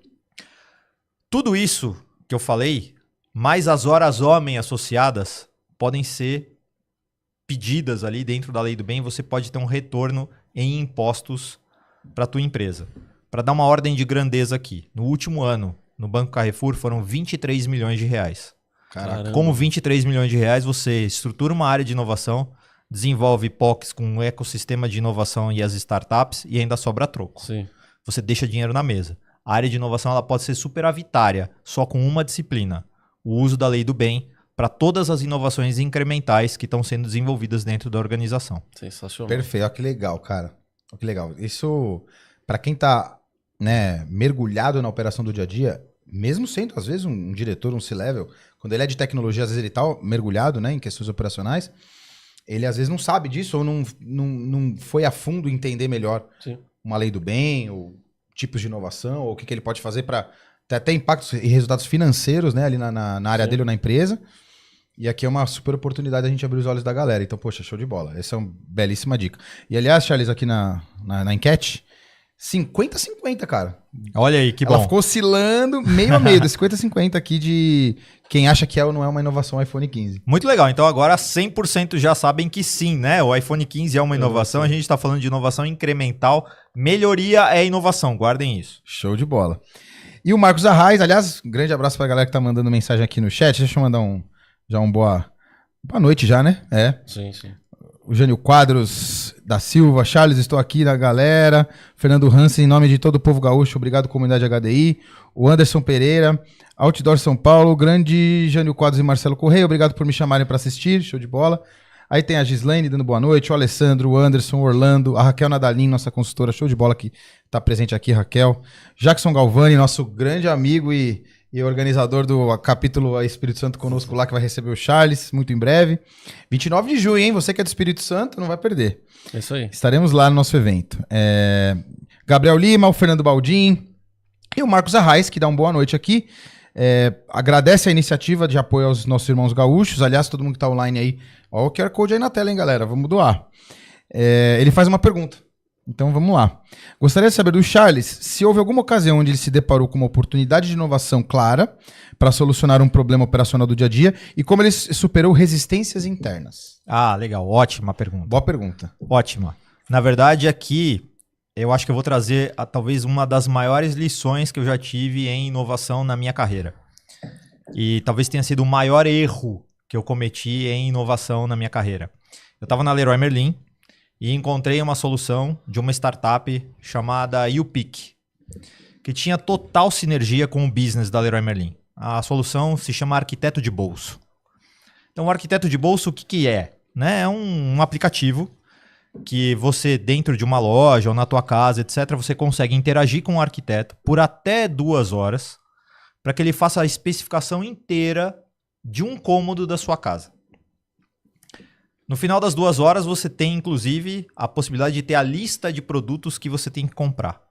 Tudo isso que eu falei, mais as horas homem associadas, podem ser pedidas ali dentro da lei do bem. Você pode ter um retorno em impostos para a tua empresa. Para dar uma ordem de grandeza aqui, no último ano, no Banco Carrefour, foram 23 milhões de reais. Caraca. Com 23 milhões de reais, você estrutura uma área de inovação, desenvolve POCs com um ecossistema de inovação e as startups e ainda sobra troco. Sim. Você deixa dinheiro na mesa. A área de inovação ela pode ser superavitária, só com uma disciplina, o uso da lei do bem para todas as inovações incrementais que estão sendo desenvolvidas dentro da organização. Sensacional. Perfeito, olha que legal, cara. Olha que legal. Isso, para quem tá, né, mergulhado na operação do dia a dia, mesmo sendo, às vezes, um diretor, um C-level, quando ele é de tecnologia, às vezes ele tá mergulhado, né, em questões operacionais, ele às vezes não sabe disso ou não foi a fundo entender melhor Sim. uma lei do bem, ou tipos de inovação, ou o que ele pode fazer para ter até impactos e resultados financeiros, né, ali na área Sim. dele ou na empresa. E aqui é uma super oportunidade da gente abrir os olhos da galera. Então, poxa, show de bola. Essa é uma belíssima dica. E aliás, Charles, aqui na enquete, 50-50, cara. Olha aí, que Ela bom. ficou oscilando meio a meio, de 50-50 aqui de quem acha que é ou não é uma inovação iPhone 15. Muito legal. Então agora 100% já sabem que sim, né? O iPhone 15 é uma inovação. A gente está falando de inovação incremental. Melhoria é inovação. Guardem isso. Show de bola. E o Marcos Arraes, aliás, um grande abraço pra galera que tá mandando mensagem aqui no chat. Deixa eu mandar uma boa noite já, né? É. Sim, sim. O Jânio Quadros da Silva, Charles, estou aqui na galera. Fernando Hansen, em nome de todo o povo gaúcho, obrigado, comunidade HDI. O Anderson Pereira, Outdoor São Paulo, grande Jânio Quadros e Marcelo Correia, obrigado por me chamarem para assistir, show de bola. Aí tem a Gislaine dando boa noite, o Alessandro, o Anderson, o Orlando, a Raquel Nadalin, nossa consultora, show de bola que está presente aqui, Raquel. Jackson Galvani, nosso grande amigo e organizador do capítulo Espírito Santo conosco lá, que vai receber o Charles, muito em breve. 29 de junho, hein? Você que é do Espírito Santo, não vai perder. É isso aí. Estaremos lá no nosso evento. Gabriel Lima, o Fernando Baldim e o Marcos Arraes, que dá uma boa noite aqui. Agradece a iniciativa de apoio aos nossos irmãos gaúchos. Aliás, todo mundo que está online aí, ó o QR Code aí na tela, hein, galera? Vamos doar. Ele faz uma pergunta. Então vamos lá. Gostaria de saber do Charles se houve alguma ocasião onde ele se deparou com uma oportunidade de inovação clara para solucionar um problema operacional do dia a dia e como ele superou resistências internas. Ah, legal. Ótima pergunta. Boa pergunta. Ótima. Na verdade, aqui, eu acho que eu vou trazer talvez uma das maiores lições que eu já tive em inovação na minha carreira. E talvez tenha sido o maior erro que eu cometi em inovação na minha carreira. Eu estava na Leroy Merlin e encontrei uma solução de uma startup chamada YouPick, que tinha total sinergia com o business da Leroy Merlin. A solução se chama Arquiteto de Bolso. Então, o Arquiteto de Bolso, o que é? Né? É um aplicativo que você, dentro de uma loja ou na tua casa, etc., você consegue interagir com o arquiteto por até 2 horas para que ele faça a especificação inteira de um cômodo da sua casa. No final das 2 horas, você tem, inclusive, a possibilidade de ter a lista de produtos que você tem que comprar.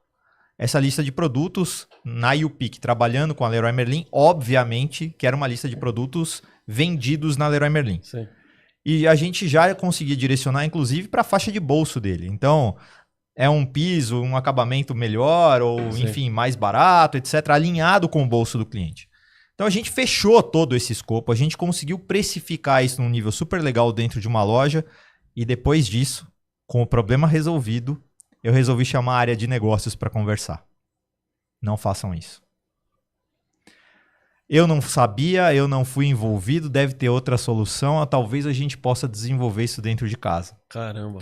Essa lista de produtos, na YouPick, trabalhando com a Leroy Merlin, obviamente que era uma lista de produtos vendidos na Leroy Merlin. Sim. E a gente já conseguia direcionar, inclusive, para a faixa de bolso dele. Então, é um piso, um acabamento melhor, ou, Sim. enfim, mais barato, etc., alinhado com o bolso do cliente. Então a gente fechou todo esse escopo, a gente conseguiu precificar isso num nível super legal dentro de uma loja e depois disso, com o problema resolvido, eu resolvi chamar a área de negócios para conversar. Não façam isso. Eu não sabia, eu não fui envolvido, deve ter outra solução, talvez a gente possa desenvolver isso dentro de casa. Caramba.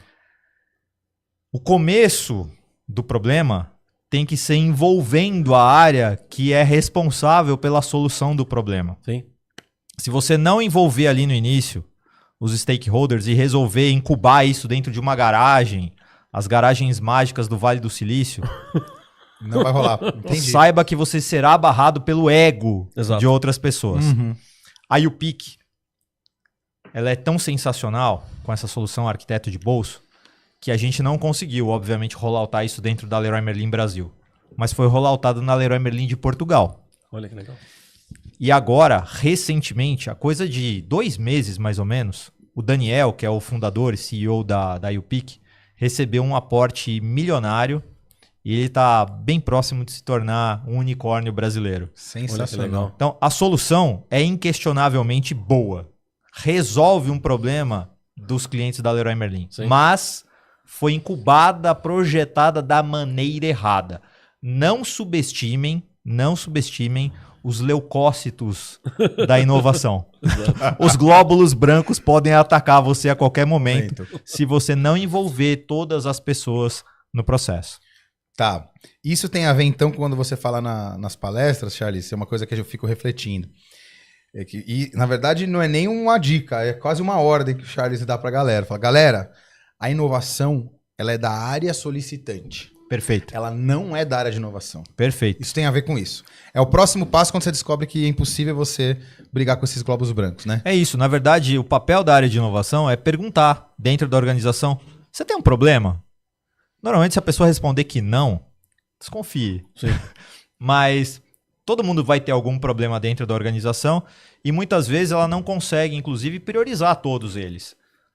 O começo do problema tem que ser envolvendo a área que é responsável pela solução do problema. Sim. Se você não envolver ali no início os stakeholders e resolver incubar isso dentro de uma garagem, as garagens mágicas do Vale do Silício, Não vai rolar. Entendi. saiba que você será barrado pelo ego Exato. de outras pessoas. Uhum. A YouPick ela é tão sensacional com essa solução arquiteto de bolso que a gente não conseguiu, obviamente, rolloutar isso dentro da Leroy Merlin Brasil. Mas foi rolloutado na Leroy Merlin de Portugal. Olha que legal. E agora, recentemente, a coisa de 2 meses mais ou menos, o Daniel, que é o fundador e CEO da YouPick, recebeu um aporte milionário e ele está bem próximo de se tornar um unicórnio brasileiro. Sensacional. Então, a solução é inquestionavelmente boa. Resolve um problema dos clientes da Leroy Merlin. Sim. Mas foi incubada, projetada da maneira errada. Não subestimem os leucócitos da inovação. Os glóbulos brancos podem atacar você a qualquer momento se você não envolver todas as pessoas no processo. Tá. Isso tem a ver, então, quando você fala nas palestras, Charles, é uma coisa que eu fico refletindo. E, na verdade, não é nem uma dica, é quase uma ordem que o Charles dá pra galera. Fala, galera, a inovação, ela é da área solicitante. Perfeito. Ela não é da área de inovação. Perfeito. Isso tem a ver com isso. É o próximo passo quando você descobre que é impossível você brigar com esses globos brancos, né? É isso. Na verdade, o papel da área de inovação é perguntar dentro da organização, você tem um problema? Normalmente, se a pessoa responder que não, desconfie. Sim. Mas todo mundo vai ter algum problema dentro da organização e muitas vezes ela não consegue, inclusive, priorizar todos eles.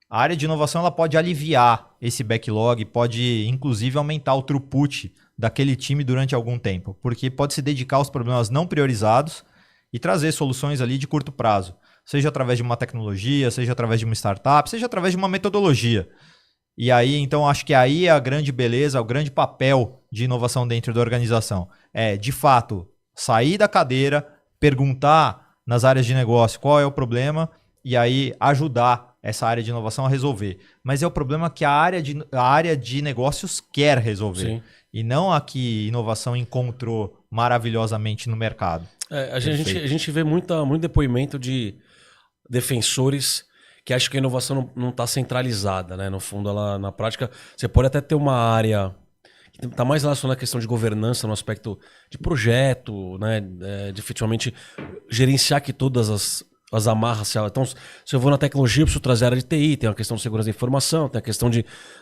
A área de inovação ela pode aliviar esse backlog, pode, inclusive, aumentar o throughput daquele time durante algum tempo, porque pode se dedicar aos problemas não priorizados e trazer soluções ali de curto prazo, seja através de uma tecnologia, seja através de uma startup, seja através de uma metodologia. E aí, então, acho que aí é a grande beleza, o grande papel de inovação dentro da organização. É, de fato, sair da cadeira, perguntar nas áreas de negócio qual é o problema e aí ajudar essa área de inovação a resolver. Mas é o problema que a área de negócios quer resolver. Sim. E não a que inovação encontrou maravilhosamente no mercado. A gente vê muito depoimento de defensores que acham que a inovação não está centralizada, né? No fundo, ela, na prática, você pode até ter uma área que está mais relacionada à questão de governança, no aspecto de projeto, né? De efetivamente gerenciar que todas as amarras. Então, se eu vou na tecnologia, eu preciso trazer a área de TI, tem a questão de segurança da informação, tem a questão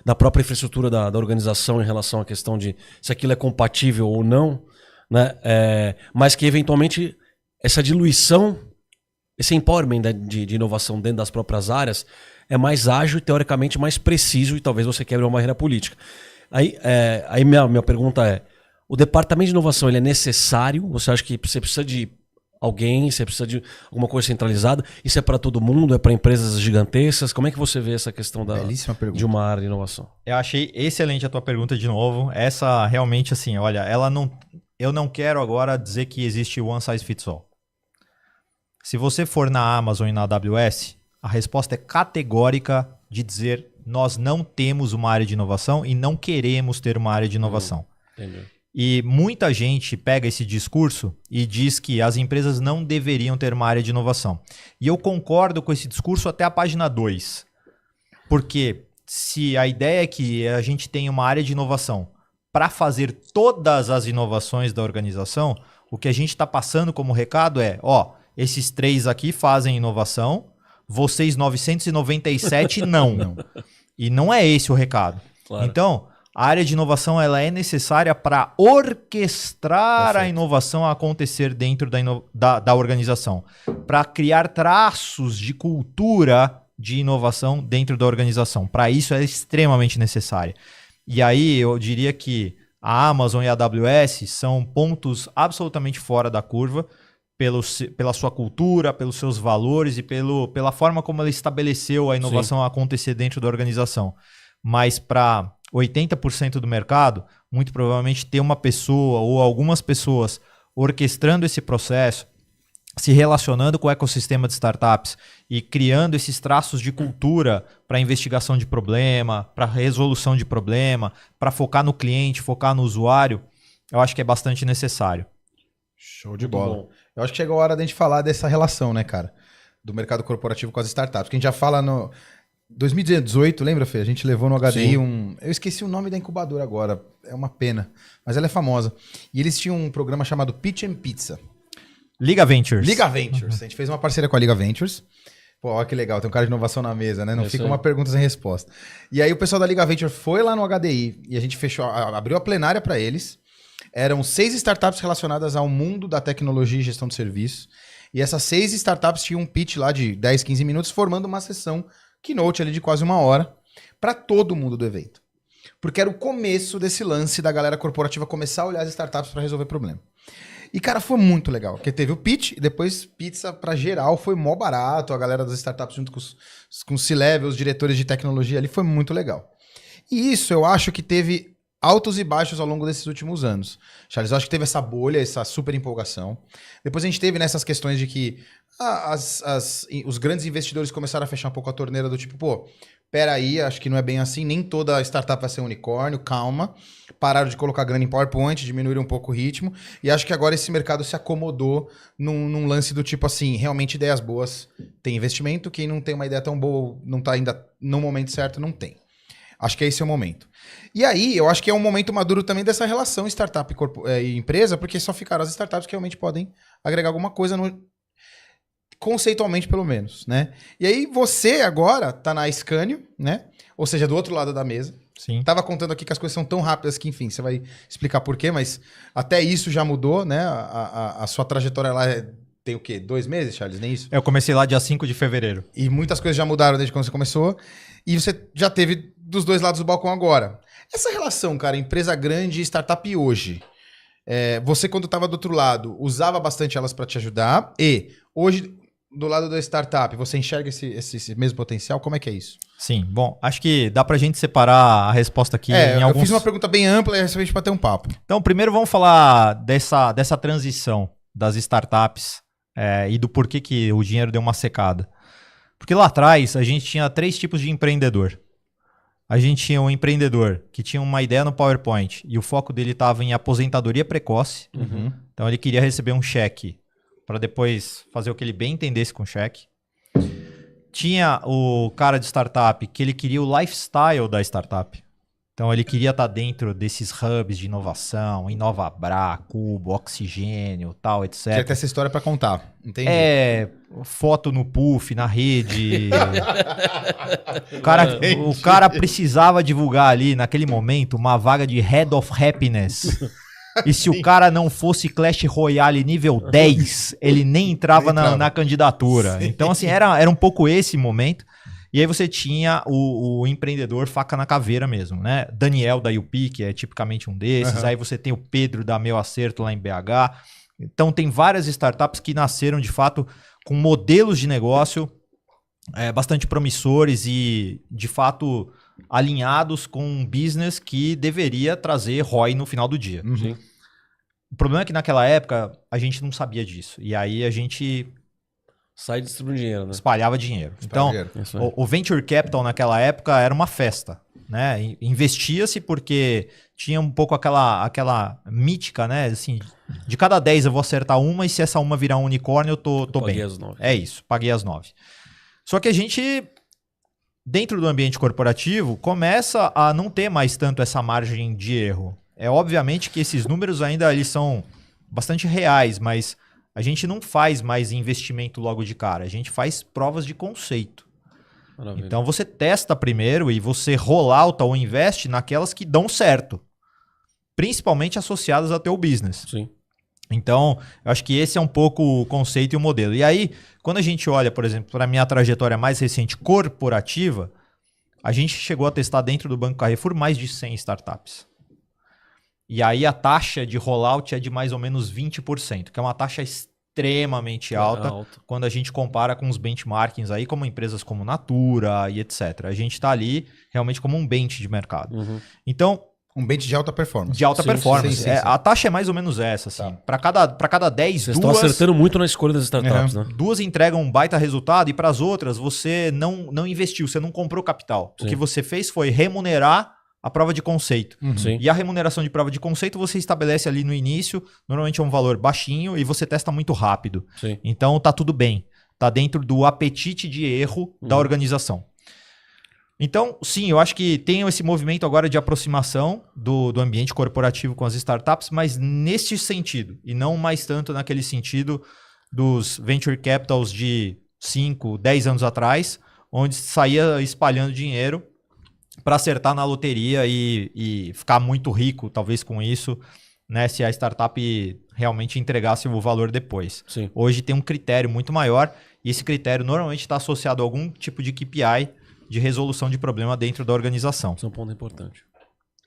da própria infraestrutura da organização em relação à questão de se aquilo é compatível ou não, né? Mas que, eventualmente, essa diluição, esse empowerment de inovação dentro das próprias áreas é mais ágil e, teoricamente, mais preciso e talvez você quebre uma barreira política. Aí minha pergunta é, o departamento de inovação ele é necessário? Você acha que você precisa de alguém, você precisa de alguma coisa centralizada? Isso é para todo mundo? É para empresas gigantescas? Como é que você vê essa questão Belíssima pergunta. de uma área de inovação? Eu achei excelente a tua pergunta de novo. Essa realmente, assim, olha, eu não quero agora dizer que existe one size fits all. Se você for na Amazon e na AWS, a resposta é categórica de dizer nós não temos uma área de inovação e não queremos ter uma área de inovação. Entendi. E muita gente pega esse discurso e diz que as empresas não deveriam ter uma área de inovação. E eu concordo com esse discurso até a página 2. Porque se a ideia é que a gente tenha uma área de inovação para fazer todas as inovações da organização, o que a gente está passando como recado é, esses 3 aqui fazem inovação, vocês 997 não. E não é esse o recado. Claro. Então, a área de inovação ela é necessária para orquestrar Perfeito. a inovação a acontecer dentro da organização, para criar traços de cultura de inovação dentro da organização. Para isso é extremamente necessária. E aí eu diria que a Amazon e a AWS são pontos absolutamente fora da curva, pela sua cultura, pelos seus valores e pela forma como ela estabeleceu a inovação a acontecer dentro da organização. Mas para 80% do mercado, muito provavelmente ter uma pessoa ou algumas pessoas orquestrando esse processo, se relacionando com o ecossistema de startups e criando esses traços de cultura para investigação de problema, para resolução de problema, para focar no cliente, focar no usuário, eu acho que é bastante necessário. Show de bola. Eu acho que chegou a hora da gente falar dessa relação, né, cara? Do mercado corporativo com as startups. Porque a gente já fala no 2018, lembra, Fê? A gente levou no HDI Eu esqueci o nome da incubadora agora. É uma pena. Mas ela é famosa. E eles tinham um programa chamado Pitch and Pizza. Liga Ventures. Liga Ventures. A gente fez uma parceria com a Liga Ventures. Pô, olha que legal, tem um cara de inovação na mesa, né? Não É fica isso uma aí. pergunta sem resposta. E aí o pessoal da Liga Venture foi lá no HDI e a gente abriu a plenária para eles. Eram 6 startups relacionadas ao mundo da tecnologia e gestão de serviços. E essas 6 startups tinham um pitch lá de 10, 15 minutos, formando uma sessão keynote ali de quase 1 hora para todo mundo do evento. Porque era o começo desse lance da galera corporativa começar a olhar as startups para resolver problema. E, cara, foi muito legal, porque teve o pitch e depois pizza pra geral, foi mó barato, a galera das startups junto com os C-Level, os diretores de tecnologia ali, foi muito legal. E isso eu acho que teve altos e baixos ao longo desses últimos anos. Charles, eu acho que teve essa bolha, essa super empolgação. Depois a gente teve nessas questões de que os grandes investidores começaram a fechar um pouco a torneira do tipo, pô, peraí, acho que não é bem assim, nem toda startup vai ser unicórnio, calma. Pararam de colocar grana em PowerPoint, diminuíram um pouco o ritmo, e acho que agora esse mercado se acomodou num lance do tipo assim, realmente ideias boas tem investimento, quem não tem uma ideia tão boa, não tá ainda no momento certo, não tem. Acho que esse é o momento. E aí, eu acho que é um momento maduro também dessa relação startup e empresa, porque só ficaram as startups que realmente podem agregar alguma coisa conceitualmente, pelo menos, né? E aí, você agora tá na Scânio, né? Ou seja, do outro lado da mesa. Sim. Tava contando aqui que as coisas são tão rápidas que, enfim, você vai explicar por quê, mas até isso já mudou, né? A sua trajetória lá tem o quê? 2 meses, Charles? Nem isso? Eu comecei lá dia 5 de fevereiro. E muitas coisas já mudaram desde quando você começou. E você já teve dos dois lados do balcão agora. Essa relação, cara, empresa grande e startup hoje, você quando estava do outro lado, usava bastante elas para te ajudar e hoje, do lado da startup, você enxerga esse mesmo potencial? Como é que é isso? Sim, bom, acho que dá pra gente separar a resposta aqui em eu alguns... fiz uma pergunta bem ampla e a gente bater um papo. Então, primeiro vamos falar dessa transição das startups e do porquê que o dinheiro deu uma secada. Porque lá atrás a gente tinha 3 tipos de empreendedor. A gente tinha um empreendedor que tinha uma ideia no PowerPoint e o foco dele estava em aposentadoria precoce. Uhum. Então ele queria receber um cheque para depois fazer o que ele bem entendesse com o cheque. Tinha o cara de startup que ele queria o lifestyle da startup. Então ele queria estar dentro desses hubs de inovação, Inovabra, Cubo, Oxigênio, tal, etc. Quer ter essa história para contar, entendi. Foto no puff, na rede. O cara precisava divulgar ali, naquele momento, uma vaga de Head of Happiness. E se o cara não fosse Clash Royale nível 10, ele nem entrava na candidatura. Sim. Então, assim, era um pouco esse momento. E aí você tinha o empreendedor faca na caveira mesmo, né? Daniel da UP, que é tipicamente um desses. Uhum. Aí você tem o Pedro da Meu Acerto lá em BH. Então tem várias startups que nasceram, de fato, com modelos de negócio bastante promissores e, de fato, alinhados com um business que deveria trazer ROI no final do dia. Uhum. O problema é que naquela época a gente não sabia disso. E aí a gente... sai distribuindo dinheiro, né? Espalhava dinheiro. Então, o Venture Capital naquela época era uma festa, né? Investia-se porque tinha um pouco aquela mítica, né? Assim, de cada 10 eu vou acertar uma e se essa uma virar um unicórnio eu tô bem. Paguei as 9. É isso, paguei as 9. Só que a gente, dentro do ambiente corporativo, começa a não ter mais tanto essa margem de erro. Obviamente que esses números ainda eles são bastante reais, mas... a gente não faz mais investimento logo de cara, a gente faz provas de conceito. Maravilha. Então você testa primeiro e você roll out ou investe naquelas que dão certo. Principalmente associadas ao teu business. Sim. Então, eu acho que esse é um pouco o conceito e o modelo. E aí, quando a gente olha, por exemplo, para a minha trajetória mais recente corporativa, a gente chegou a testar dentro do Banco Carrefour mais de 100 startups. E aí a taxa de rollout é de mais ou menos 20%, que é uma taxa extremamente alta quando a gente compara com os benchmarkings aí, como empresas como Natura e etc. A gente está ali realmente como um bench de mercado. Uhum. Então... um bench de alta performance. De alta performance. Sim. A taxa é mais ou menos essa, assim. Tá. Para cada 10, vocês estão acertando muito na escolha das startups, né? 2 entregam um baita resultado e para as outras você não investiu, você não comprou capital. Sim. O que você fez foi remunerar a prova de conceito. Uhum. E a remuneração de prova de conceito você estabelece ali no início, normalmente é um valor baixinho e você testa muito rápido. Sim. Então tá tudo bem. Tá dentro do apetite de erro da organização. Então, sim, eu acho que tem esse movimento agora de aproximação do ambiente corporativo com as startups, mas neste sentido, e não mais tanto naquele sentido dos venture capitals de 5, 10 anos atrás, onde saía espalhando dinheiro para acertar na loteria e ficar muito rico, talvez com isso, né, se a startup realmente entregasse o valor depois. Sim. Hoje tem um critério muito maior e esse critério normalmente está associado a algum tipo de KPI de resolução de problema dentro da organização. Isso é um ponto importante.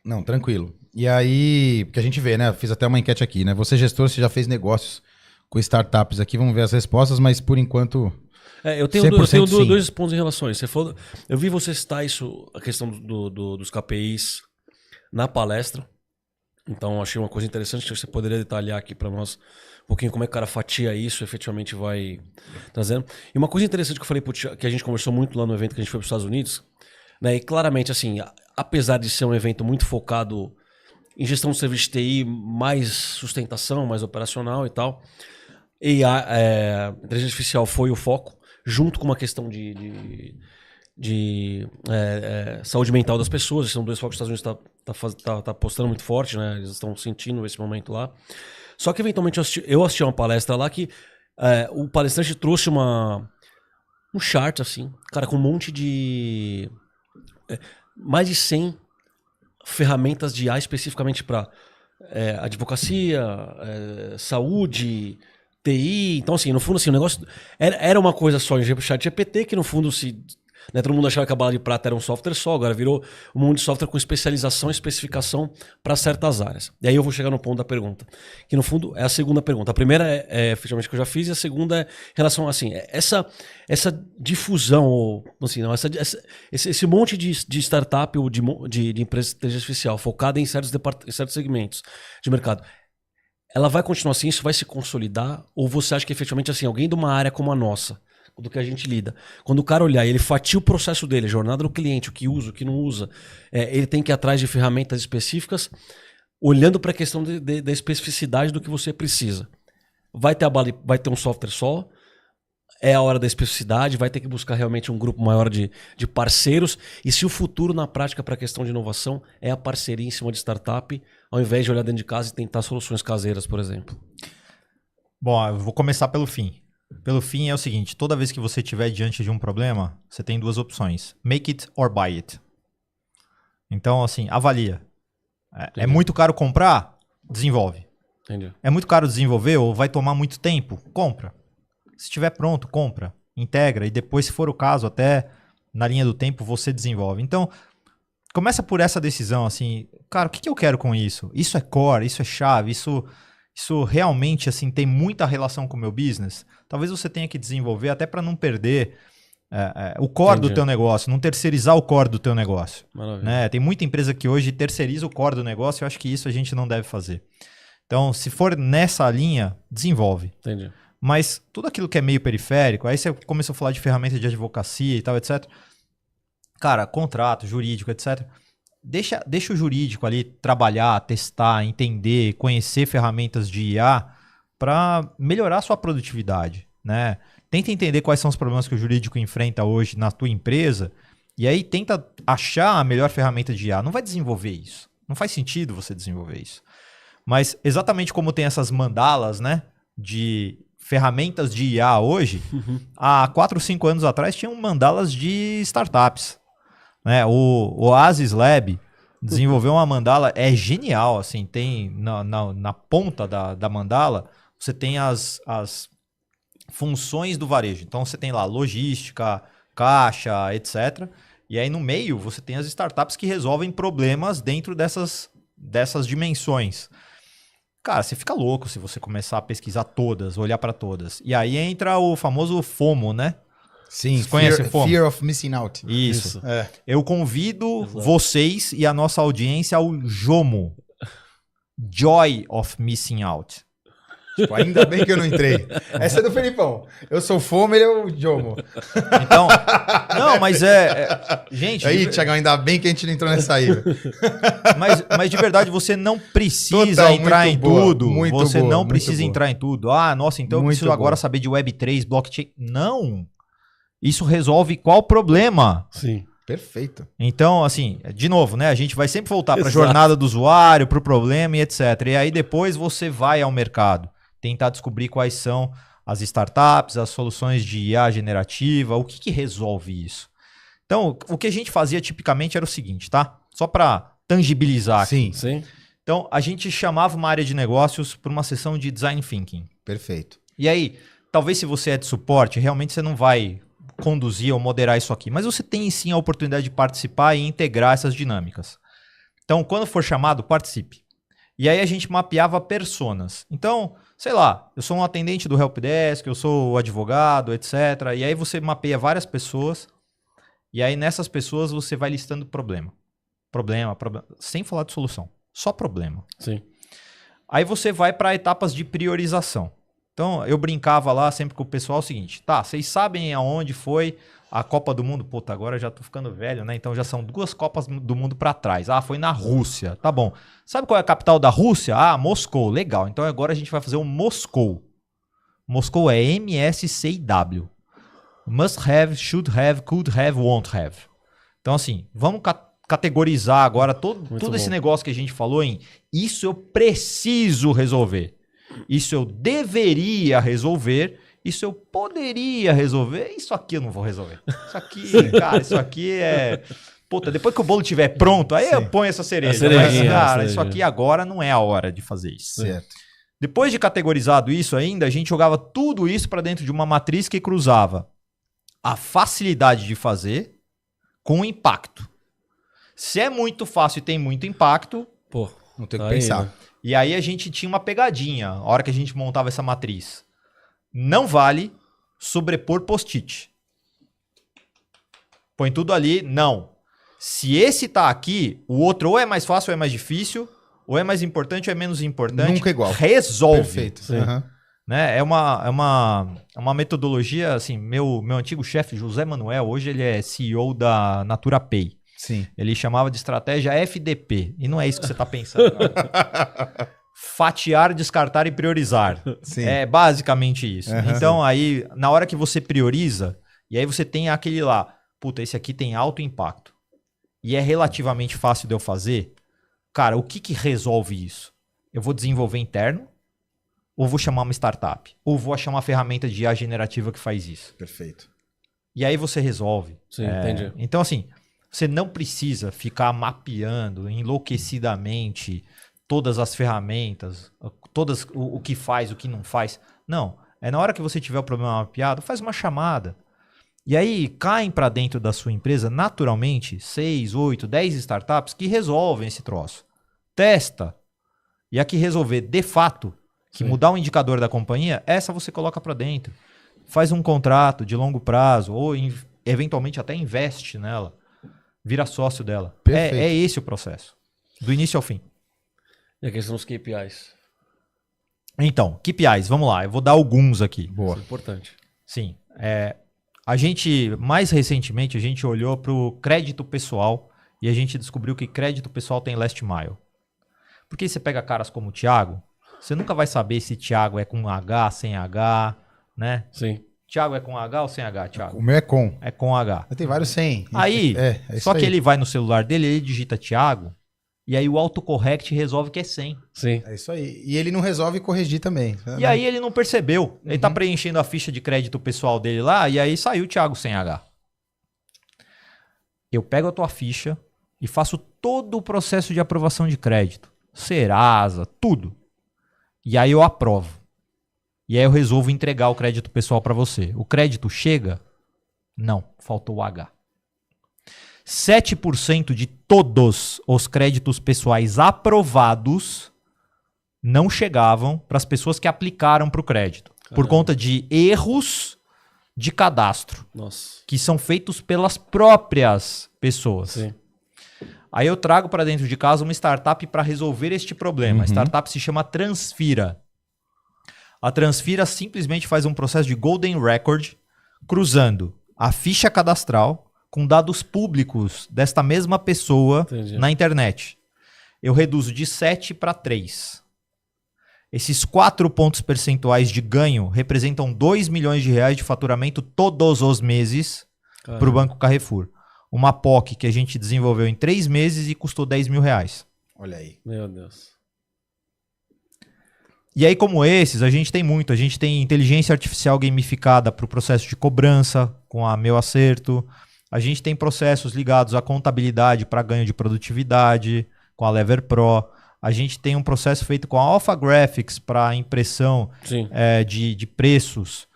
Não, tranquilo. E aí, porque a gente vê, né? Fiz até uma enquete aqui, né? Você, gestor, você já fez negócios com startups aqui, vamos ver as respostas, mas por enquanto... Eu tenho 100% sim. dois pontos em relação a isso. Eu vi você citar isso, a questão dos KPIs na palestra. Então, achei uma coisa interessante que você poderia detalhar aqui para nós um pouquinho como é que o cara fatia isso, efetivamente vai trazendo. E uma coisa interessante que eu falei que a gente conversou muito lá no evento que a gente foi para os Estados Unidos, né? E claramente, assim, apesar de ser um evento muito focado em gestão de serviço de TI, mais sustentação, mais operacional e tal, e a inteligência artificial foi o foco, junto com uma questão de saúde mental das pessoas. Esses são dois focos que os Estados Unidos tá apostando muito forte, né? Eles estão sentindo esse momento lá. Só que, eventualmente, eu assisti a uma palestra lá que o palestrante trouxe um chart, assim, cara, com um monte de... mais de 100 ferramentas de IA especificamente para advocacia, saúde, TI. Então, assim, no fundo, assim, o negócio era uma coisa só em chat GPT, que no fundo todo mundo achava que a bala de prata era um software só, agora virou um mundo de software com especialização e especificação para certas áreas. E aí eu vou chegar no ponto da pergunta, que no fundo é a segunda pergunta. A primeira é efetivamente que eu já fiz, e a segunda é em relação a, assim, essa difusão, ou assim, não, esse monte de startup ou de empresa de inteligência artificial focada em certos segmentos de mercado. Ela vai continuar assim? Isso vai se consolidar? Ou você acha que efetivamente assim, alguém de uma área como a nossa, do que a gente lida, quando o cara olhar e ele fatia o processo dele, a jornada do cliente, o que usa, o que não usa, ele tem que ir atrás de ferramentas específicas, olhando para a questão da especificidade do que você precisa. Vai ter um software só, é a hora da especificidade, vai ter que buscar realmente um grupo maior de parceiros, e se o futuro na prática para a questão de inovação é a parceria em cima de startup, ao invés de olhar dentro de casa e tentar soluções caseiras, por exemplo. Bom, eu vou começar pelo fim. Pelo fim é o seguinte, toda vez que você estiver diante de um problema, você tem duas opções. Make it or buy it. Então, assim, avalia. É muito caro comprar? Desenvolve. Entendi. É muito caro desenvolver ou vai tomar muito tempo? Compra. Se estiver pronto, compra. Integra e depois, se for o caso, até na linha do tempo, você desenvolve. Então, começa por essa decisão, assim, cara, o que eu quero com isso? Isso é core, isso é chave, isso realmente assim tem muita relação com o meu business? Talvez você tenha que desenvolver até para não perder o core do teu negócio, não terceirizar o core do teu negócio. Né? Tem muita empresa que hoje terceiriza o core do negócio, eu acho que isso a gente não deve fazer. Então, se for nessa linha, desenvolve. Entendi. Mas tudo aquilo que é meio periférico, aí você começou a falar de ferramentas de advocacia e tal, etc. Cara, contrato, jurídico, etc. Deixa o jurídico ali trabalhar, testar, entender, conhecer ferramentas de IA para melhorar a sua produtividade, né? Tenta entender quais são os problemas que o jurídico enfrenta hoje na tua empresa e aí tenta achar a melhor ferramenta de IA. Não vai desenvolver isso. Não faz sentido você desenvolver isso. Mas exatamente como tem essas mandalas, né, de ferramentas de IA hoje, há 4 ou 5 anos atrás tinham mandalas de startups. Né? O Oasis Lab desenvolveu uma mandala, é genial, assim, tem na ponta da mandala, você tem as funções do varejo. Então você tem lá logística, caixa, etc. E aí no meio você tem as startups que resolvem problemas dentro dessas dimensões. Cara, você fica louco se você começar a pesquisar todas, olhar para todas. E aí entra o famoso FOMO, né? Sim, vocês conhecem FOMO? Fear of Missing Out. Isso. Eu convido vocês e a nossa audiência ao JOMO. Joy of Missing Out. Tipo, ainda bem que eu não entrei. Essa é do Felipão. Eu sou FOMO, ele é o JOMO. Então, não, mas gente... Aí, Thiagão, ainda bem que a gente não entrou nessa aí. Mas de verdade, você não precisa entrar em tudo. Você não precisa boa. entrar em tudo. Ah, nossa, então eu preciso agora saber de Web3, blockchain. Não. Isso resolve qual problema? Sim. Perfeito. Então, assim, de novo, né? A gente vai sempre voltar para a jornada do usuário, para o problema e etc. E aí depois você vai ao mercado tentar descobrir quais são as startups, as soluções de IA generativa, o que resolve isso? Então, o que a gente fazia tipicamente era o seguinte, tá? Só para tangibilizar aqui. Sim. Então, a gente chamava uma área de negócios para uma sessão de design thinking. Perfeito. E aí, talvez se você é de suporte, realmente você não vai conduzir ou moderar isso aqui, mas você tem sim a oportunidade de participar e integrar essas dinâmicas. Então, quando for chamado, participe. E aí a gente mapeava personas. Então, sei lá, eu sou um atendente do helpdesk, eu sou o advogado, etc. E aí você mapeia várias pessoas, e aí nessas pessoas você vai listando problema, sem falar de solução, só problema. Sim. Aí você vai para etapas de priorização. Então, eu brincava lá sempre com o pessoal o seguinte, tá, vocês sabem aonde foi a Copa do Mundo? Puta, agora eu já tô ficando velho, né? Então já são 2 Copas do Mundo para trás. Ah, foi na Rússia. Tá bom. Sabe qual é a capital da Rússia? Ah, Moscou. Legal. Então agora a gente vai fazer um Moscou. Moscou é MSCW. Must have, should have, could have, won't have. Então assim, vamos categorizar agora todo esse negócio que a gente falou em isso eu preciso resolver. Isso eu deveria resolver. Isso eu poderia resolver. Isso aqui eu não vou resolver. Isso aqui, cara, isso aqui é... Puta, depois que o bolo estiver pronto, aí eu ponho essa cereja. Mas, cara, isso aqui agora não é a hora de fazer isso. Certo. Depois de categorizado isso ainda, a gente jogava tudo isso para dentro de uma matriz que cruzava a facilidade de fazer com o impacto. Se é muito fácil e tem muito impacto... Pô, não tem o que pensar. Né? E aí a gente tinha uma pegadinha, a hora que a gente montava essa matriz. Não vale sobrepor post-it. Põe tudo ali, não. Se esse tá aqui, o outro ou é mais fácil ou é mais difícil, ou é mais importante ou é menos importante. Nunca igual. Resolve. Perfeito. Uhum. Né? É uma metodologia, assim, meu antigo chefe, José Manuel, hoje ele é CEO da Natura Pay. Sim. Ele chamava de estratégia FDP. E não é isso que você tá pensando. Fatiar, descartar e priorizar. Sim. É basicamente isso. Uhum. Então, aí, na hora que você prioriza, e aí você tem aquele lá, puta, esse aqui tem alto impacto. E é relativamente fácil de eu fazer. Cara, o que resolve isso? Eu vou desenvolver interno? Ou vou chamar uma startup? Ou vou achar uma ferramenta de IA generativa que faz isso? Perfeito. E aí você resolve. Sim, entendi. Então, assim, você não precisa ficar mapeando enlouquecidamente todas as ferramentas, o que faz, o que não faz. Não. É na hora que você tiver o problema mapeado, faz uma chamada. E aí caem para dentro da sua empresa, naturalmente, 6, 8, 10 startups que resolvem esse troço. Testa. E a que resolver de fato, que mudar o indicador da companhia, essa você coloca para dentro. Faz um contrato de longo prazo, ou eventualmente até investe nela. Vira sócio dela. É esse o processo. Do início ao fim. E a questão dos KPIs. Então, KPIs, vamos lá. Eu vou dar alguns aqui. Boa. Isso é importante. Sim. A gente, mais recentemente, a gente olhou para o crédito pessoal e a gente descobriu que crédito pessoal tem last mile. Porque você pega caras como o Thiago, você nunca vai saber se Thiago é com H, sem H, né? Sim. Thiago é com H ou sem H, Thiago? O meu é com. É com H. Tem vários sem. Aí, isso só que aí. ele vai no celular dele, ele digita Thiago, e aí o autocorrect resolve que é 100. Sim. É isso aí. E ele não resolve corrigir também. E aí ele não percebeu. Ele tá preenchendo a ficha de crédito pessoal dele lá, e aí saiu o Thiago sem H. Eu pego a tua ficha e faço todo o processo de aprovação de crédito. Serasa, tudo. E aí eu aprovo. E aí eu resolvo entregar o crédito pessoal para você. O crédito chega? Não, faltou o H. 7% de todos os créditos pessoais aprovados não chegavam para as pessoas que aplicaram para o crédito. Por conta de erros de cadastro. Nossa. Que são feitos pelas próprias pessoas. Sim. Aí eu trago para dentro de casa uma startup para resolver este problema. A startup se chama Transfira. A Transfira simplesmente faz um processo de Golden Record cruzando a ficha cadastral com dados públicos desta mesma pessoa na internet. Eu reduzo de 7 para 3. Esses 4 pontos percentuais de ganho representam 2 milhões de reais de faturamento todos os meses para o Banco Carrefour. Uma POC que a gente desenvolveu em 3 meses e custou 10 mil reais. Olha aí. Meu Deus. E aí, como esses, a gente tem muito. A gente tem inteligência artificial gamificada para o processo de cobrança, com a Meu Acerto. A gente tem processos ligados à contabilidade para ganho de produtividade, com a Lever Pro. A gente tem um processo feito com a Alpha Graphics para impressão de preços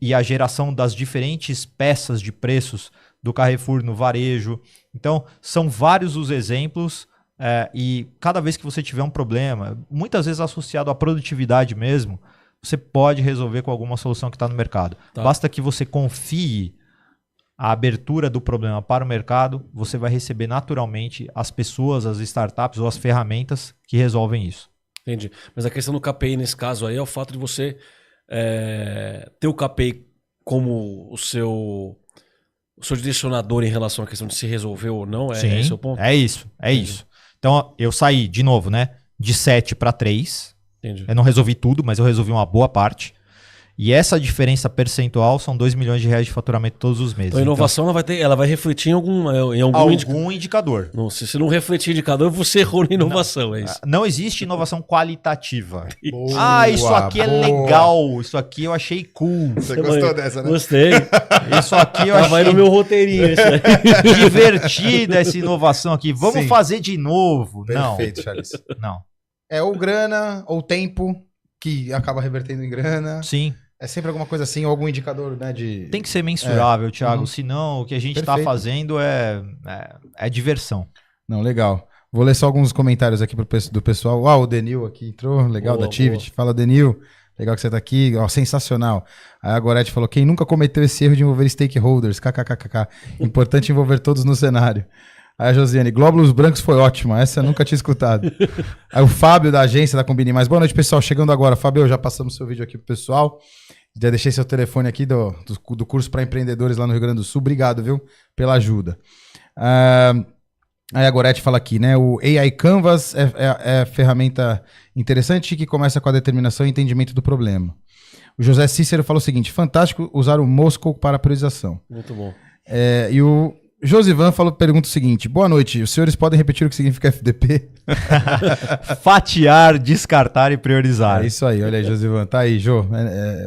e a geração das diferentes peças de preços do Carrefour no varejo. Então, são vários os exemplos e cada vez que você tiver um problema, muitas vezes associado à produtividade mesmo, você pode resolver com alguma solução que está no mercado. Tá. Basta que você confie a abertura do problema para o mercado, você vai receber naturalmente as pessoas, as startups ou as ferramentas que resolvem isso. Entendi. Mas a questão do KPI nesse caso aí é o fato de você ter o KPI como o seu direcionador em relação à questão de se resolver ou não. Sim, esse o ponto? É isso. Então, eu saí, de novo, né, de 7 para 3. Entendi. Eu não resolvi tudo, mas eu resolvi uma boa parte. E essa diferença percentual são 2 milhões de reais de faturamento todos os meses. Então a inovação ela vai refletir em algum indicador. Não, se não refletir indicador, você errou na inovação, é isso. Não existe inovação qualitativa. Boa, Isso aqui é legal. Isso aqui eu achei cool. Você gostou dessa, né? Gostei. Isso aqui eu Vai no achei meu roteirinho isso aí. divertida essa inovação aqui. Vamos Sim. fazer de novo. Perfeito, Charles. Não. É ou grana, ou tempo, que acaba revertendo em grana. Sim. É sempre alguma coisa assim, ou algum indicador, né, de... Tem que ser mensurável, Thiago. Uhum. Senão o que a gente está Perfeito. fazendo é diversão. Não, legal. Vou ler só alguns comentários aqui do pessoal. O Denil aqui entrou, legal, Boa, da Tivit. Fala, Denil. Legal que você tá aqui, ó, sensacional. Aí a Gorete falou, quem nunca cometeu esse erro de envolver stakeholders? KKKK. Importante envolver todos no cenário. Aí a Josiane, glóbulos brancos foi ótima, essa eu nunca tinha escutado. Aí o Fábio da agência da Combine Mais. Boa noite, pessoal. Chegando agora. Fábio, já passamos seu vídeo aqui pro pessoal. Já deixei seu telefone aqui do curso para empreendedores lá no Rio Grande do Sul. Obrigado, viu, pela ajuda. Aí a Gorete fala aqui, né? O AI Canvas é ferramenta interessante que começa com a determinação e entendimento do problema. O José Cícero fala o seguinte, fantástico usar o Moscow para priorização. Muito bom. E o Josivan pergunta o seguinte, boa noite, os senhores podem repetir o que significa FDP? Fatiar, descartar e priorizar. É isso aí, olha aí, Josivan. Tá aí, Jô.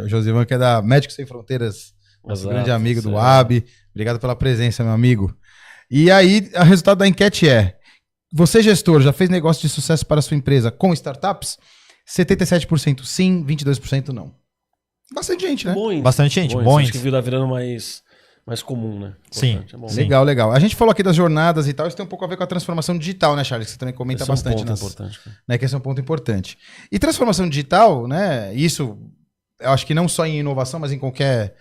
O Josivan que é da Médicos Sem Fronteiras, nosso Exato, grande amigo do certo. AB. Obrigado pela presença, meu amigo. E aí, o resultado da enquete é, você gestor, já fez negócio de sucesso para a sua empresa com startups? 77% sim, 22% não. Bastante gente, né? Bom índice. Bastante gente, Bom bom índice. Acho índice. que virando mais comum, né? Sim, Importante, é bom. sim. Legal, legal. A gente falou aqui das jornadas e tal, isso tem um pouco a ver com a transformação digital, né, Charles? Que você também comenta Esse é um bastante. ponto importante, cara. Né, que esse é um ponto importante. E transformação digital, né? Isso, eu acho que não só em inovação, mas em qualquer...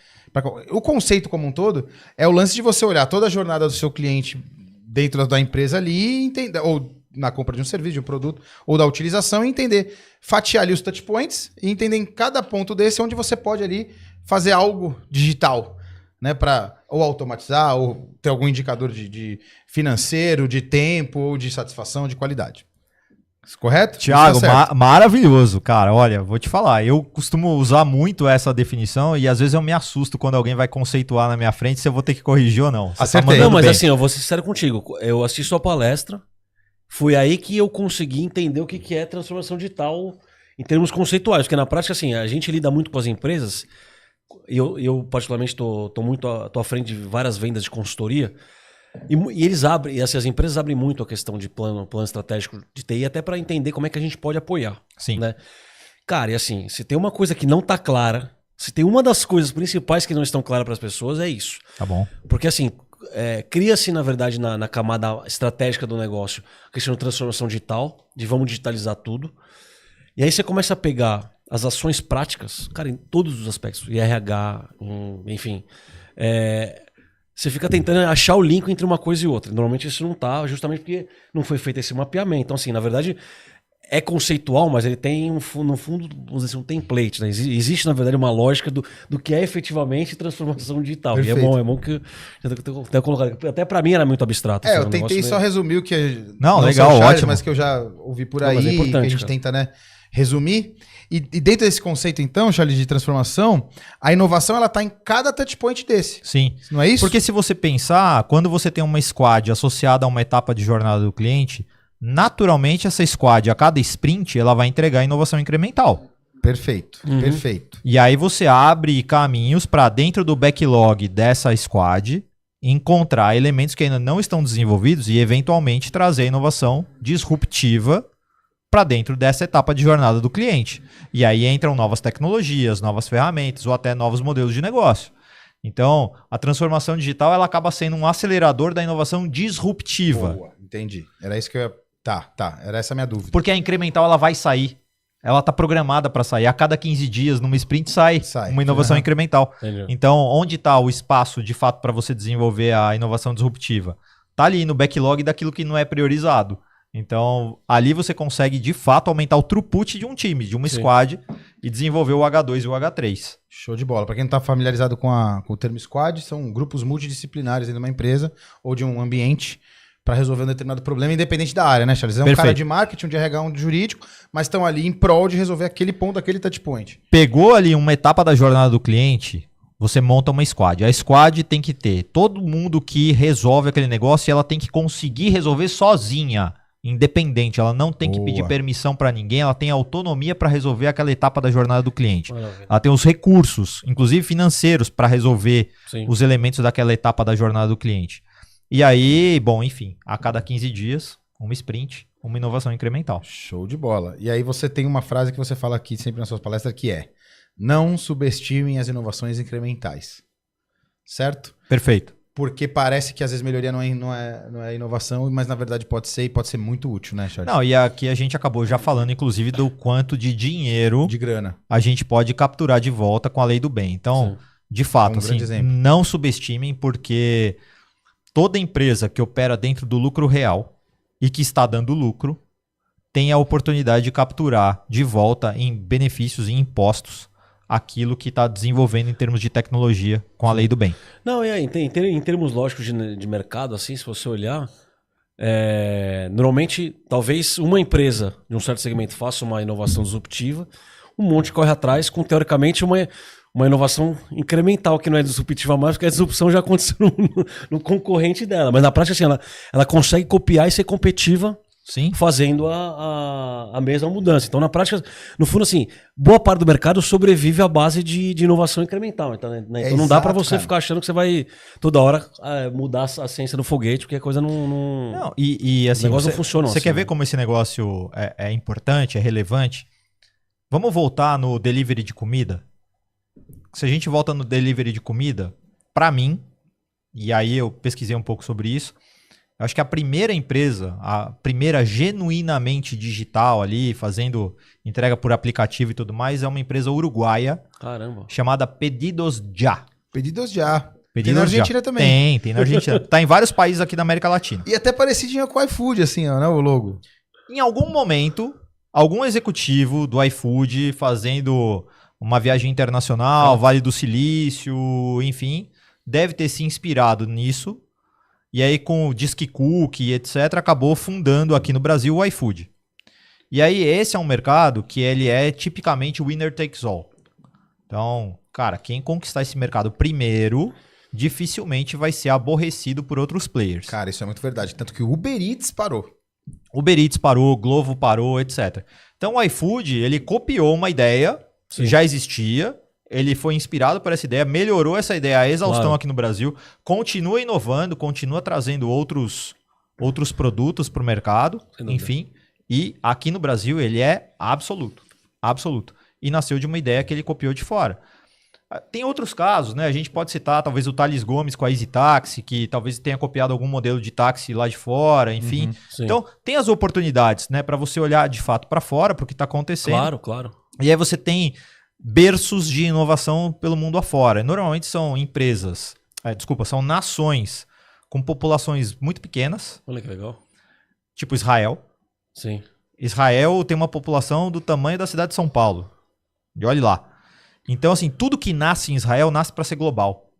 O conceito como um todo é o lance de você olhar toda a jornada do seu cliente dentro da empresa ali e entender, ou na compra de um serviço, de um produto, ou da utilização e entender, fatiar ali os touch points e entender em cada ponto desse onde você pode ali fazer algo digital, né? Para ou automatizar, ou ter algum indicador de financeiro, de tempo, ou de satisfação, de qualidade. Correto? Thiago, Isso tá certo. maravilhoso, cara. Olha, vou te falar, eu costumo usar muito essa definição e às vezes eu me assusto quando alguém vai conceituar na minha frente se eu vou ter que corrigir ou não. Você tá Acertei. mandando Não, mas bem. assim, eu vou ser sincero contigo. Eu assisti sua palestra, foi aí que eu consegui entender o que é transformação digital em termos conceituais. Porque na prática, assim, a gente lida muito com as empresas. Eu particularmente, tô à frente de várias vendas de consultoria. E eles abrem, assim, as empresas abrem muito a questão de plano estratégico de TI, até para entender como é que a gente pode apoiar. Sim. Né? Cara, e assim, se tem uma coisa que não tá clara, se tem uma das coisas principais que não estão claras para as pessoas, é isso. Tá bom. Porque assim, cria-se, na verdade, na camada estratégica do negócio, a questão de transformação digital, de vamos digitalizar tudo. E aí você começa a pegar as ações práticas, cara, em todos os aspectos, IRH, enfim. Você fica tentando achar o link entre uma coisa e outra. Normalmente isso não tá, justamente porque não foi feito esse mapeamento. Então, assim, na verdade, é conceitual, mas ele tem, no fundo, vamos dizer assim, um template. Né? Existe, na verdade, uma lógica do que é efetivamente transformação digital. Perfeito. E é bom que eu tenho colocado. Até pra mim era muito abstrato. assim, Eu um tentei negócio só meio- resumir o que... Não, só legal, o Charles, ótimo. mas que eu já ouvi por Não, aí, mas é importante, que a gente cara. tenta, né, resumir. E dentro desse conceito, então, Charles, de transformação, a inovação, ela tá em cada touchpoint desse. Sim. Não é isso? Porque se você pensar, quando você tem uma squad associada a uma etapa de jornada do cliente, naturalmente essa squad, a cada sprint, ela vai entregar inovação incremental. Perfeito, perfeito. E aí você abre caminhos para dentro do backlog dessa squad encontrar elementos que ainda não estão desenvolvidos e eventualmente trazer inovação disruptiva para dentro dessa etapa de jornada do cliente. E aí entram novas tecnologias, novas ferramentas ou até novos modelos de negócio. Então, a transformação digital ela acaba sendo um acelerador da inovação disruptiva. Boa, entendi. Era isso que eu ia... Tá. Era essa a minha dúvida. Porque a incremental ela vai sair. Ela está programada para sair. A cada 15 dias, numa sprint, sai. Uma inovação incremental. Entendi. Então, onde está o espaço, de fato, para você desenvolver a inovação disruptiva? Está ali no backlog daquilo que não é priorizado. Então, ali você consegue, de fato, aumentar o throughput de um time, de uma squad, e desenvolver o H2 e o H3. Show de bola. Para quem não está familiarizado com o termo squad, são grupos multidisciplinares dentro de uma empresa ou de um ambiente para resolver um determinado problema, independente da área, né, Charles? É um cara de marketing, um de RH, um de jurídico, mas estão ali em prol de resolver aquele ponto, aquele touch point. Pegou ali uma etapa da jornada do cliente, você monta uma squad. A squad tem que ter todo mundo que resolve aquele negócio e ela tem que conseguir resolver sozinha. Independente, ela não tem que pedir permissão para ninguém, ela tem autonomia para resolver aquela etapa da jornada do cliente. Maravilha. Ela tem os recursos, inclusive financeiros, para resolver os elementos daquela etapa da jornada do cliente. E aí, bom, enfim, a cada 15 dias, uma sprint, uma inovação incremental. Show de bola. E aí você tem uma frase que você fala aqui sempre nas suas palestras, que é: não subestimem as inovações incrementais. Certo? Perfeito. Porque parece que às vezes melhoria não é inovação, mas na verdade pode ser e pode ser muito útil, né, Charles? Não, e aqui a gente acabou já falando, inclusive, do quanto de dinheiro de grana a gente pode capturar de volta com a lei do bem. Então, de fato, assim, não subestimem, porque toda empresa que opera dentro do lucro real e que está dando lucro tem a oportunidade de capturar de volta em benefícios e impostos aquilo que está desenvolvendo em termos de tecnologia com a lei do bem. Não, e aí, em termos lógicos de mercado, assim, se você olhar, normalmente, talvez uma empresa de um certo segmento faça uma inovação disruptiva, um monte corre atrás com, teoricamente, uma inovação incremental, que não é disruptiva mais, porque a disrupção já aconteceu no concorrente dela. Mas na prática, assim, ela consegue copiar e ser competitiva. Sim. Fazendo a mesma mudança. Então, na prática, no fundo, assim, boa parte do mercado sobrevive à base de inovação incremental. Então, né? Então não dá para você ficar achando que você vai toda hora mudar a ciência do foguete, porque a coisa não e assim, o negócio não funciona. Você assim, quer ver como esse negócio é importante, é relevante? Vamos voltar no delivery de comida? Se a gente volta no delivery de comida, para mim, e aí eu pesquisei um pouco sobre isso, eu acho que a primeira empresa, a primeira genuinamente digital ali, fazendo entrega por aplicativo e tudo mais, é uma empresa uruguaia. Caramba. Chamada Pedidos Já. Pedidos Já. Pedidos tem na Argentina Já. também. Tem na Argentina. Tá em vários países aqui da América Latina. E até parecidinho com o iFood, assim, ó, né, o logo. Em algum momento, algum executivo do iFood fazendo uma viagem internacional, Vale do Silício, enfim, deve ter se inspirado nisso. E aí, com o Disque Cookie, etc., acabou fundando aqui no Brasil o iFood. E aí, esse é um mercado que ele é tipicamente winner takes all. Então, cara, quem conquistar esse mercado primeiro, dificilmente vai ser aborrecido por outros players. Cara, isso é muito verdade. Tanto que o Uber Eats parou. Uber Eats parou, Glovo parou, etc. Então, o iFood, ele copiou uma ideia que já existia. Ele foi inspirado por essa ideia, melhorou essa ideia à exaustão aqui no Brasil, continua inovando, continua trazendo outros produtos para o mercado, enfim. E aqui no Brasil ele é absoluto. E nasceu de uma ideia que ele copiou de fora. Tem outros casos, né? A gente pode citar talvez o Thales Gomes com a Easy Taxi, que talvez tenha copiado algum modelo de táxi lá de fora, enfim. Então, tem as oportunidades, né? Para você olhar de fato para fora, para o que está acontecendo. Claro. E aí você tem berços de inovação pelo mundo afora. Normalmente são empresas, são nações com populações muito pequenas. Olha que legal. Tipo Israel. Sim. Israel tem uma população do tamanho da cidade de São Paulo. E olhe lá. Então, assim, tudo que nasce em Israel nasce para ser global.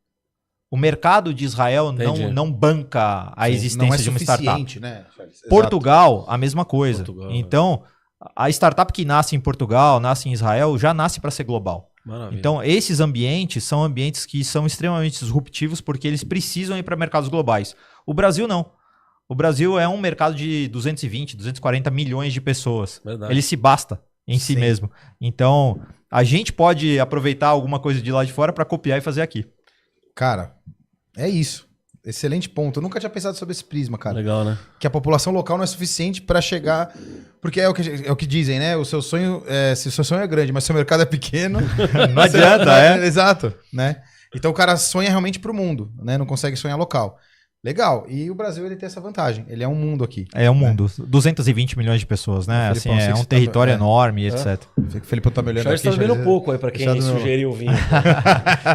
O mercado de Israel não banca a existência de uma startup. Né? Portugal, a mesma coisa. Então, a startup que nasce em Portugal, nasce em Israel, já nasce para ser global. Maravilha. Então, esses ambientes são ambientes que são extremamente disruptivos porque eles precisam ir para mercados globais. O Brasil não. O Brasil é um mercado de 220, 240 milhões de pessoas. Verdade. Ele se basta em si Sim. mesmo. Então, a gente pode aproveitar alguma coisa de lá de fora para copiar e fazer aqui. Cara, é isso. Excelente ponto. Eu nunca tinha pensado sobre esse prisma, cara. Legal, né? Que a população local não é suficiente pra chegar... Porque é o que dizem, né? O seu sonho, se o seu sonho é grande, mas seu mercado é pequeno... Não adianta, Exato, né? Então o cara sonha realmente pro mundo, né? Não consegue sonhar local. Legal. E o Brasil, ele tem essa vantagem. Ele é um mundo aqui. É um mundo. 220 milhões de pessoas, né? O Assim, Felipão, sei é que um você tá- território é. enorme, etc. O Felipe tá me olhando Charles aqui. tá bebendo Charles, pouco aí pra quem Deixado no- sugeriu o vinho.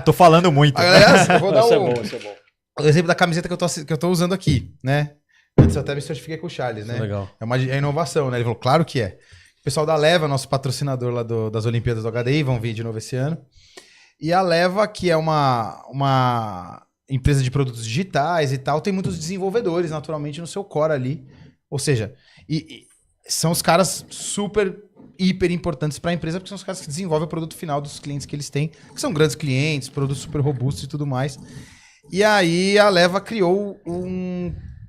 Tô falando muito. Aliás, eu vou dar Isso é um... bom, isso é bom. o exemplo da camiseta que eu tô usando aqui, né? Antes eu até me certifiquei com o Charles, né? Legal. É inovação, né? Ele falou, claro que é. O pessoal da Leva, nosso patrocinador lá das Olimpíadas do HDI, vão vir de novo esse ano. E a Leva, que é uma empresa de produtos digitais e tal, tem muitos desenvolvedores, naturalmente, no seu core ali. Ou seja, e são os caras super, hiper importantes para a empresa, porque são os caras que desenvolvem o produto final dos clientes que eles têm, que são grandes clientes, produtos super robustos e tudo mais. E aí a Leva criou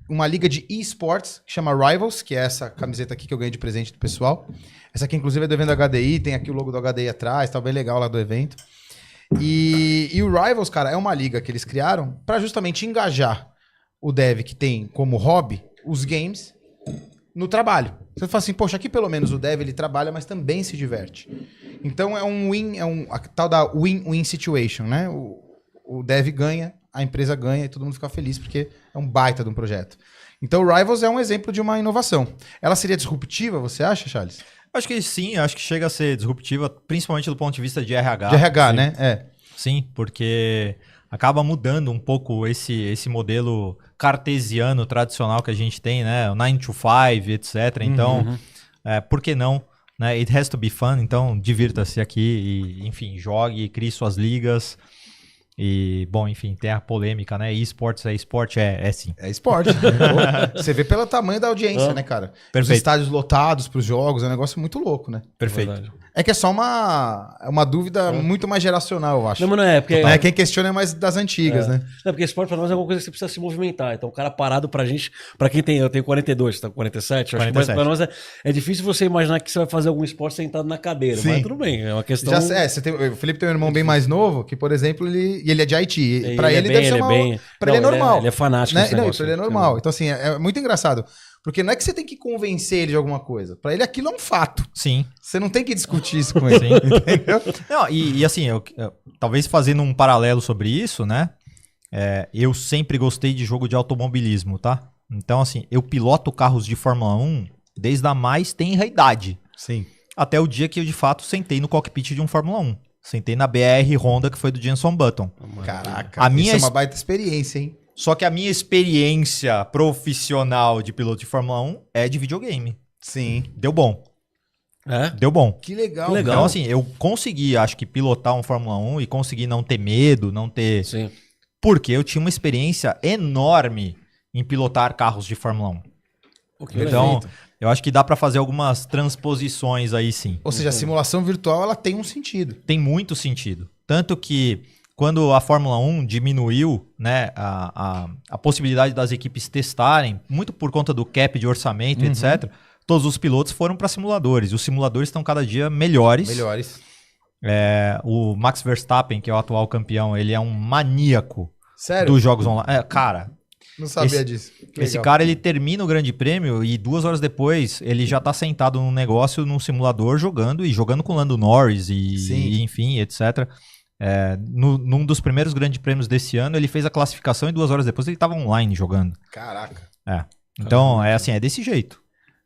uma liga de esports que chama Rivals, que é essa camiseta aqui que eu ganhei de presente do pessoal. Essa aqui, inclusive, é do evento da HDI, tem aqui o logo do HDI atrás, tá bem legal lá do evento. E o Rivals, cara, é uma liga que eles criaram para justamente engajar o dev que tem como hobby os games no trabalho. Você fala assim, poxa, aqui pelo menos o dev ele trabalha, mas também se diverte. Então a tal da win-win situation, né? O dev ganha, a empresa ganha e todo mundo fica feliz porque é um baita de um projeto. Então o Rivals é um exemplo de uma inovação. Ela seria disruptiva, você acha, Charles? Acho que sim, acho que chega a ser disruptiva, principalmente do ponto de vista de RH. De RH, sim. né? É. Sim, porque acaba mudando um pouco esse modelo cartesiano tradicional que a gente tem, né? O 9 to 5, etc. Então, por que não? Né? It has to be fun, então divirta-se aqui e, enfim, jogue, crie suas ligas. E, bom, enfim, tem a polêmica, né? Esportes é esporte? É sim. É esporte. Você vê pelo tamanho da audiência, né, cara? Os Perfeito. estádios lotados pros jogos, é um negócio muito louco, né? Perfeito. Verdade. É que é só uma dúvida muito mais geracional, eu acho. Não, mas não é, porque... É, quem questiona é mais das antigas, né? Não, porque esporte pra nós é alguma coisa que você precisa se movimentar. Então, o cara parado pra gente, pra quem tem, eu tenho 42, você tá com 47, eu acho que 47. pra nós é difícil você imaginar que você vai fazer algum esporte sentado na cadeira. Sim. Mas tudo bem, é uma questão... O Felipe tem um irmão bem mais novo, que, por exemplo, ele é de Haiti. Pra ele, é deve ser bem, uma... ele é bem... Pra ele é Não, normal. Ele é fanático Né? nesse Não, negócio. pra ele é normal. Então, assim, é muito engraçado. Porque não é que você tem que convencer ele de alguma coisa. Pra ele aquilo é um fato. Sim. Você não tem que discutir isso com ele. Sim. Entendeu? Não, e assim, talvez fazendo um paralelo sobre isso, né? Eu sempre gostei de jogo de automobilismo, tá? Então, assim, eu piloto carros de Fórmula 1 desde a mais tenra idade. Sim. Até o dia que eu, de fato, sentei no cockpit de um Fórmula 1. Sentei na BR Honda, que foi do Jenson Button. Caraca, A minha isso é uma baita experiência, hein? Só que a minha experiência profissional de piloto de Fórmula 1 é de videogame. Sim. Deu bom. É? Deu bom. Que legal. Que legal. Então, assim, eu consegui, acho que, pilotar um Fórmula 1 e consegui não ter medo, não ter... Sim. Porque eu tinha uma experiência enorme em pilotar carros de Fórmula 1. Pô, que legal. Então, eu acho que dá pra fazer algumas transposições aí, sim. Ou seja, a simulação virtual, ela tem um sentido. Tem muito sentido. Tanto que, quando a Fórmula 1 diminuiu, né, a possibilidade das equipes testarem, muito por conta do cap de orçamento, etc., todos os pilotos foram para simuladores. E os simuladores estão cada dia melhores. O Max Verstappen, que é o atual campeão, ele é um maníaco Sério? dos jogos online. Cara, Não sabia disso. Que esse legal. cara, ele termina o grande prêmio e 2 horas depois ele já tá sentado num negócio, num simulador, jogando com o Lando Norris e enfim, etc. Num dos primeiros grandes prêmios desse ano, ele fez a classificação e 2 horas depois ele tava online jogando. Caraca. Então, é desse jeito.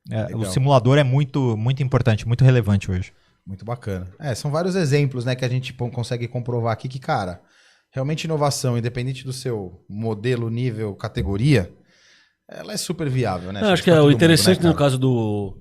O Legal. simulador é muito, muito importante, muito relevante hoje. Muito bacana. São vários exemplos, né, que a gente consegue comprovar aqui que, cara, realmente inovação, independente do seu modelo, nível, categoria, ela é super viável, né? Não, acho que Pra o todo mundo, interessante né, no cara? caso do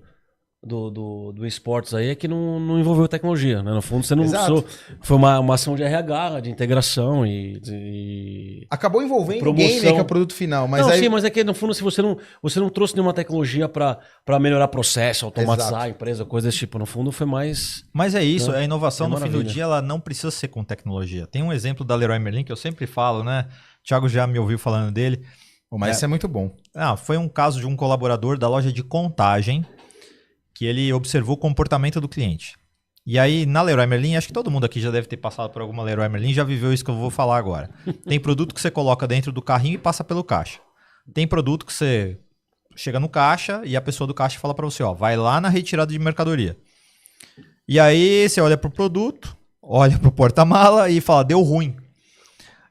esportes aí é que não envolveu tecnologia, né? No fundo, você não Exato. precisou. Foi uma ação de RH, de integração e Acabou envolvendo o promoção. game, que é o produto final, mas não, aí... sim, mas é que no fundo, se você não trouxe nenhuma tecnologia pra melhorar processo, automatizar Exato. a empresa, coisa desse tipo. No fundo, foi mais. Mas é isso, Não, a inovação é no fim do maravilha. dia ela não precisa ser com tecnologia. Tem um exemplo da Leroy Merlin que eu sempre falo, né? O Thiago já me ouviu falando dele. Pô, mas isso é muito bom. Foi um caso de um colaborador da loja de contagem que ele observou o comportamento do cliente. E aí, na Leroy Merlin, acho que todo mundo aqui já deve ter passado por alguma Leroy Merlin, já viveu isso que eu vou falar agora. Tem produto que você coloca dentro do carrinho e passa pelo caixa. Tem produto que você chega no caixa e a pessoa do caixa fala para você, ó, vai lá na retirada de mercadoria. E aí você olha pro produto, olha pro porta-mala e fala, deu ruim.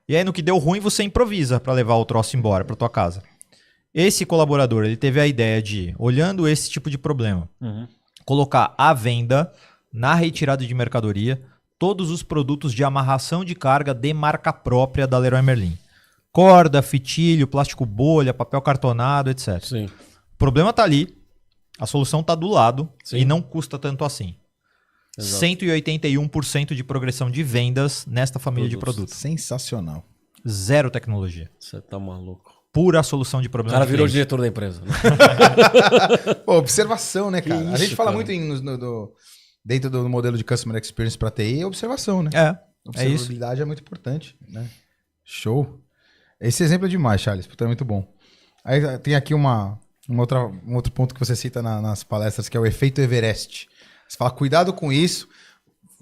E aí no que deu ruim você improvisa para levar o troço embora para tua casa. Esse colaborador, ele teve a ideia de, olhando esse tipo de problema, colocar à venda, na retirada de mercadoria, todos os produtos de amarração de carga de marca própria da Leroy Merlin. Corda, fitilho, plástico bolha, papel cartonado, etc. Sim. O problema tá ali, a solução tá do lado Sim. e não custa tanto assim. Exato. 181% de progressão de vendas nesta família de produtos. Sensacional. Zero tecnologia. Você tá maluco. Pura solução de O problema. cara de virou cliente. diretor da empresa. Né? Pô, observação, né, cara? A isso, gente fala cara? muito dentro do modelo de Customer Experience para TI, é observação, né? É isso. Observabilidade é muito importante, né? Show. Esse exemplo é demais, Charles. Puta, é muito bom. Aí tem aqui um outro ponto que você cita nas palestras, que é o efeito Everest. Você fala, cuidado com isso,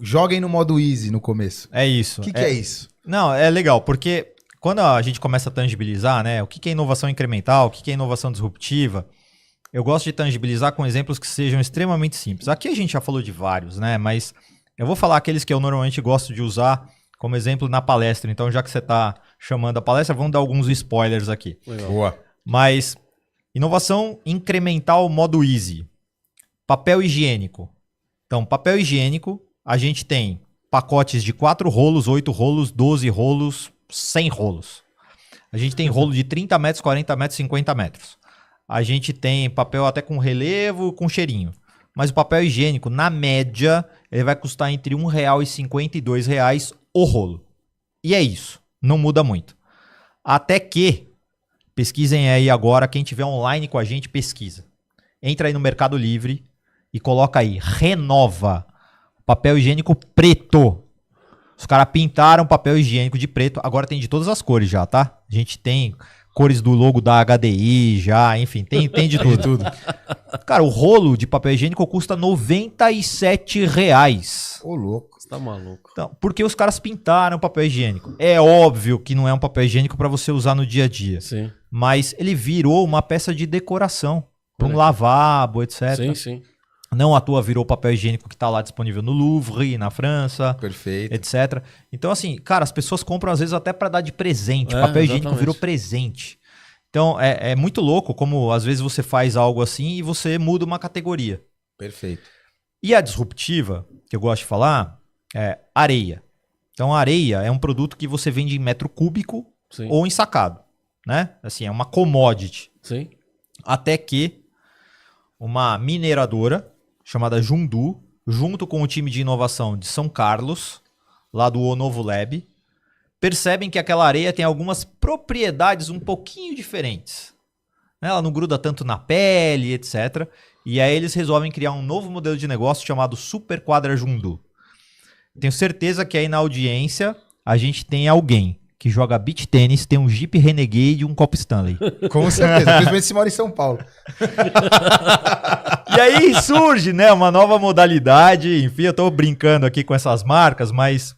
joguem no modo easy no começo. É isso. O que é isso? Não, é legal, porque quando a gente começa a tangibilizar, né, o que é inovação incremental, o que é inovação disruptiva, eu gosto de tangibilizar com exemplos que sejam extremamente simples. Aqui a gente já falou de vários, né, mas eu vou falar aqueles que eu normalmente gosto de usar como exemplo na palestra. Então, já que você está chamando a palestra, vamos dar alguns spoilers aqui. Legal. Boa. Mas, inovação incremental modo easy. Papel higiênico. Então, papel higiênico, a gente tem pacotes de 4 rolos, 8 rolos, 12 rolos, 100 rolos. A gente tem rolo de 30 metros, 40 metros, 50 metros. A gente tem papel até com relevo, com cheirinho. Mas o papel higiênico, na média, ele vai custar entre R$ 1,50 e R$ 2,00 o rolo. E é isso. Não muda muito. Até que, pesquisem aí agora, quem tiver online com a gente, pesquisa. Entra aí no Mercado Livre e coloca aí, Renova, papel higiênico preto. Os caras pintaram papel higiênico de preto, agora tem de todas as cores já, tá? A gente tem cores do logo da HDI já, enfim, tem de tudo. Cara, o rolo de papel higiênico custa R$ 97,00. Ô, louco. Você tá maluco. Então, porque os caras pintaram papel higiênico. É óbvio que não é um papel higiênico para você usar no dia a dia, Sim. mas ele virou uma peça de decoração para um lavabo, etc. Sim, sim. Não à toa virou papel higiênico que está lá disponível no Louvre, na França, Perfeito. etc. Então, assim, cara, as pessoas compram às vezes até para dar de presente. É, Papel higiênico exatamente. virou presente. Então, é muito louco como às vezes você faz algo assim e você muda uma categoria. Perfeito. E a disruptiva, que eu gosto de falar, é areia. Então, a areia é um produto que você vende em metro cúbico Sim. ou ensacado, né? Assim, é uma commodity. Sim. Até que uma mineradora chamada Jundu, junto com o time de inovação de São Carlos, lá do O Novo Lab, percebem que aquela areia tem algumas propriedades um pouquinho diferentes. Né? Ela não gruda tanto na pele, etc. E aí eles resolvem criar um novo modelo de negócio chamado Super Quadra Jundu. Tenho certeza que aí na audiência a gente tem alguém que joga beach tênis, tem um Jeep Renegade e um copo Stanley. Com certeza. Principalmente se mora em São Paulo. E aí surge, né, uma nova modalidade. Enfim, eu tô brincando aqui com essas marcas, mas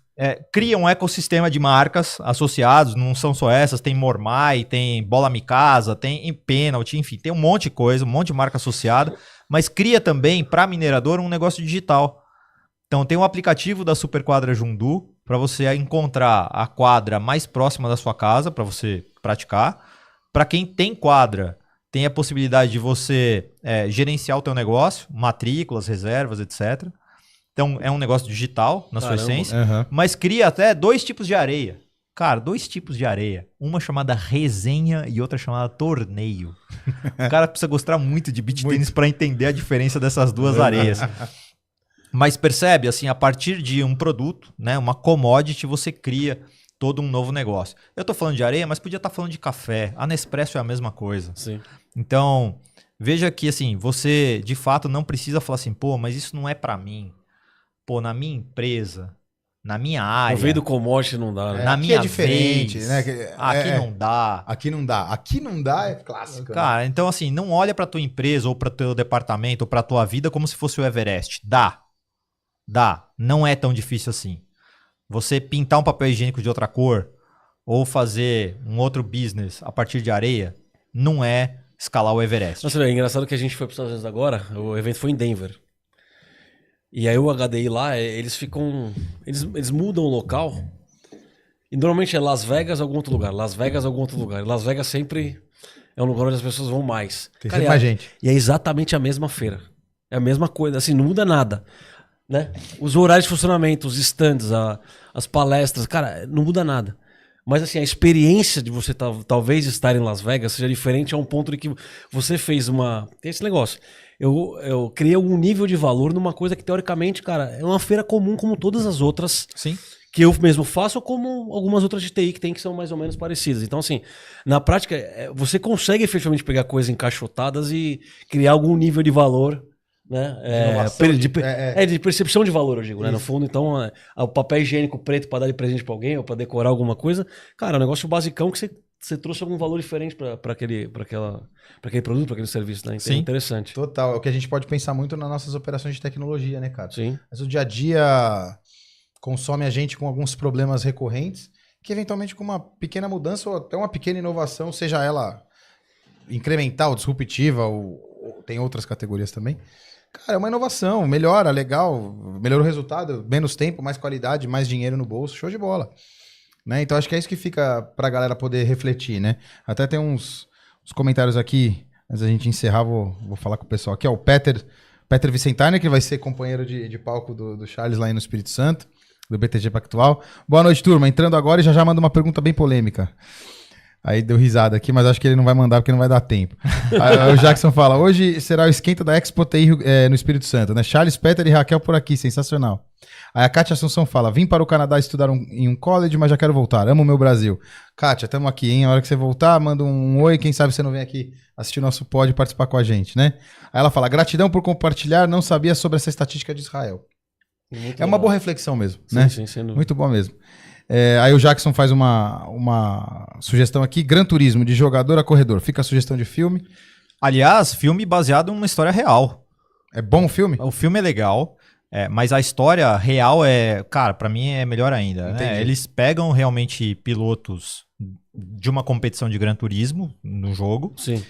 cria um ecossistema de marcas associados. Não são só essas, tem Mormai, tem Bola Mikasa, tem Penalty, enfim, tem um monte de coisa, um monte de marca associada. Mas cria também, para minerador, um negócio digital. Então tem um aplicativo da Super Quadra Jundu para você encontrar a quadra mais próxima da sua casa para você praticar. Para quem tem quadra, tem a possibilidade de você gerenciar o teu negócio, matrículas, reservas, etc. Então é um negócio digital na sua essência, mas cria até 2 tipos de areia. Cara, 2 tipos de areia. Uma chamada resenha e outra chamada torneio. O cara precisa gostar muito de beach tênis para entender a diferença dessas duas areias. Mas percebe, assim, a partir de um produto, né, uma commodity, você cria todo um novo negócio. Eu tô falando de areia, mas podia estar falando de café. A Nespresso é a mesma coisa. Sim. Então, veja que, assim, você, de fato, não precisa falar assim, pô, mas isso não é para mim. Pô, na minha empresa, na minha área. No veio do commodity não dá, né? Na aqui minha é diferente, vez, né? Aqui não dá. Aqui não dá. Aqui não dá é clássico. Né? Cara, então assim, não olha pra tua empresa ou pra teu departamento ou pra tua vida como se fosse o Everest. Dá. Não é tão difícil assim. Você pintar um papel higiênico de outra cor ou fazer um outro business a partir de areia não é escalar o Everest. Nossa, é engraçado que a gente foi para os Estados Unidos agora, o evento foi em Denver. E aí o HDI lá, eles ficam... Eles mudam o local. E normalmente é Las Vegas ou algum outro lugar. Las Vegas ou algum outro lugar. Las Vegas sempre é um lugar onde as pessoas vão mais. Tem Cara, sempre mais gente. E é exatamente a mesma feira. É a mesma coisa. Assim, não muda nada. Né? Os horários de funcionamento, os stands, as palestras. Cara, não muda nada. Mas assim, a experiência de você talvez estar em Las Vegas seja diferente a um ponto de que você fez uma... Tem esse negócio. Eu criei um nível de valor numa coisa que, teoricamente, cara, é uma feira comum como todas as outras. Sim. Que eu mesmo faço, ou como algumas outras de TI que tem, que são mais ou menos parecidas. Então, assim, na prática, você consegue efetivamente pegar coisas encaixotadas e criar algum nível de valor, né? De percepção de valor, eu digo, né? No fundo, então, o papel higiênico preto para dar de presente para alguém ou para decorar alguma coisa, cara, é um negócio basicão que você trouxe algum valor diferente para aquele produto, para aquele serviço, né? Então, Sim. é interessante. Total. É o que a gente pode pensar muito nas nossas operações de tecnologia, né, cara? Sim. Mas o dia a dia consome a gente com alguns problemas recorrentes, que eventualmente com uma pequena mudança ou até uma pequena inovação, seja ela incremental, disruptiva, ou tem outras categorias também. Cara, é uma inovação, melhora, legal, melhora o resultado, menos tempo, mais qualidade, mais dinheiro no bolso, show de bola. Né? Então acho que é isso que fica pra galera poder refletir, né? Até tem uns comentários aqui, antes da gente encerrar, vou falar com o pessoal aqui, ó, o Peter Vicentini, que vai ser companheiro de palco do Charles lá aí no Espírito Santo, do BTG Pactual. Boa noite, turma. Entrando agora e já manda uma pergunta bem polêmica. Aí deu risada aqui, mas acho que ele não vai mandar porque não vai dar tempo. Aí o Jackson fala, hoje será o esquenta da Expo TI no Espírito Santo, né? Charles, Peter e Raquel por aqui, sensacional. Aí a Kátia Assunção fala, vim para o Canadá estudar em um college, mas já quero voltar, amo o meu Brasil. Kátia, estamos aqui, hein? A hora que você voltar, manda um oi, quem sabe você não vem aqui assistir o nosso pod e participar com a gente, né? Aí ela fala, gratidão por compartilhar, não sabia sobre essa estatística de Israel. Muito É uma boa reflexão mesmo, sim, né? Sim, sem dúvida. Muito bom mesmo. Aí o Jackson faz uma sugestão aqui, Gran Turismo, de jogador a corredor. Fica a sugestão de filme. Aliás, filme baseado em uma história real. É bom o filme? O filme é legal, mas a história real cara, pra mim é melhor ainda. Né? Eles pegam realmente pilotos de uma competição de Gran Turismo no jogo. Sim.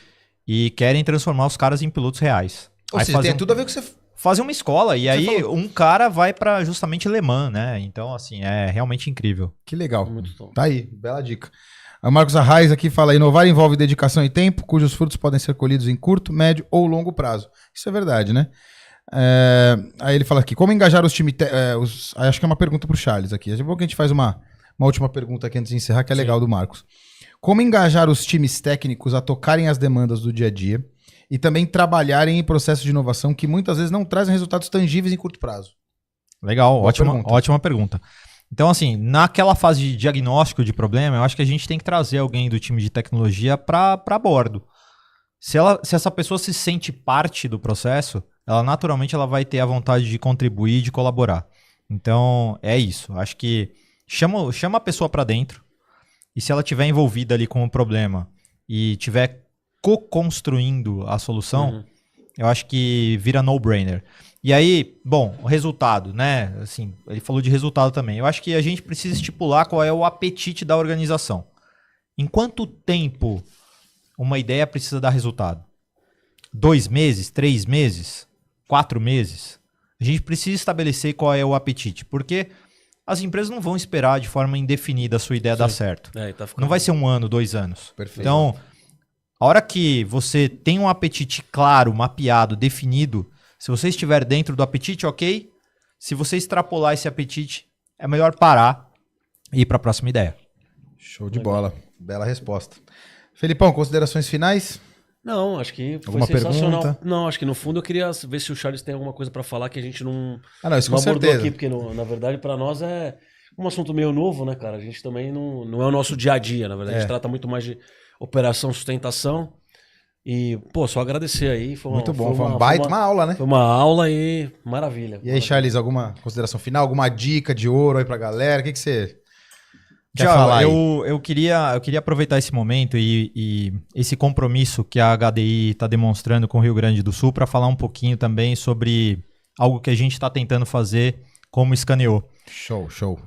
E querem transformar os caras em pilotos reais. Ou seja, tem tudo a ver com você... Fazer uma escola, e aí um cara vai pra justamente Le Mans, né? Então, assim, é realmente incrível. Que legal. Muito bom. Tá aí, bela dica. O Marcos Arraes aqui fala, inovar envolve dedicação e tempo, cujos frutos podem ser colhidos em curto, médio ou longo prazo. Isso é verdade, né? Aí ele fala aqui, como engajar os times... acho que é uma pergunta pro Charles aqui. Daqui a pouco a gente faz uma última pergunta aqui antes de encerrar, que é legal do Marcos. Como engajar os times técnicos a tocarem as demandas do dia a dia e também trabalharem em processos de inovação que muitas vezes não trazem resultados tangíveis em curto prazo? Legal, ótima pergunta. Então, assim, naquela fase de diagnóstico de problema, eu acho que a gente tem que trazer alguém do time de tecnologia para bordo. Se essa pessoa se sente parte do processo, ela naturalmente ela vai ter a vontade de contribuir e de colaborar. Então, é isso. Acho que chama a pessoa para dentro e se ela estiver envolvida ali com o problema e tiver co-construindo a solução, eu acho que vira no-brainer. E aí, bom, o resultado, né? Assim, ele falou de resultado também. Eu acho que a gente precisa estipular qual é o apetite da organização. Em quanto tempo uma ideia precisa dar resultado? 2 meses? 3 meses? 4 meses? A gente precisa estabelecer qual é o apetite, porque as empresas não vão esperar de forma indefinida a sua ideia dar certo. Não vai ser 1 ano, 2 anos. Perfeito. Então, a hora que você tem um apetite claro, mapeado, definido, se você estiver dentro do apetite, ok. Se você extrapolar esse apetite, é melhor parar e ir para a próxima ideia. Show de bola. Bela resposta. Felipão, considerações finais? Não, acho que foi Alguma sensacional. pergunta? Não, acho que no fundo eu queria ver se o Charles tem alguma coisa para falar que a gente não, Não, isso não com abordou certeza. aqui, porque na verdade para nós é um assunto meio novo, né, cara? A gente também não é o nosso dia a dia, na verdade. A gente trata muito mais de operação, sustentação. E, pô, só agradecer aí. Muito bom, foi uma aula, né? Foi uma aula e maravilha. E aí, Charles, alguma consideração final? Alguma dica de ouro aí pra galera? O que você quer Thiago, falar aí? eu queria aproveitar esse momento e esse compromisso que a HDI está demonstrando com o Rio Grande do Sul para falar um pouquinho também sobre algo que a gente está tentando fazer como Scaneou. Show.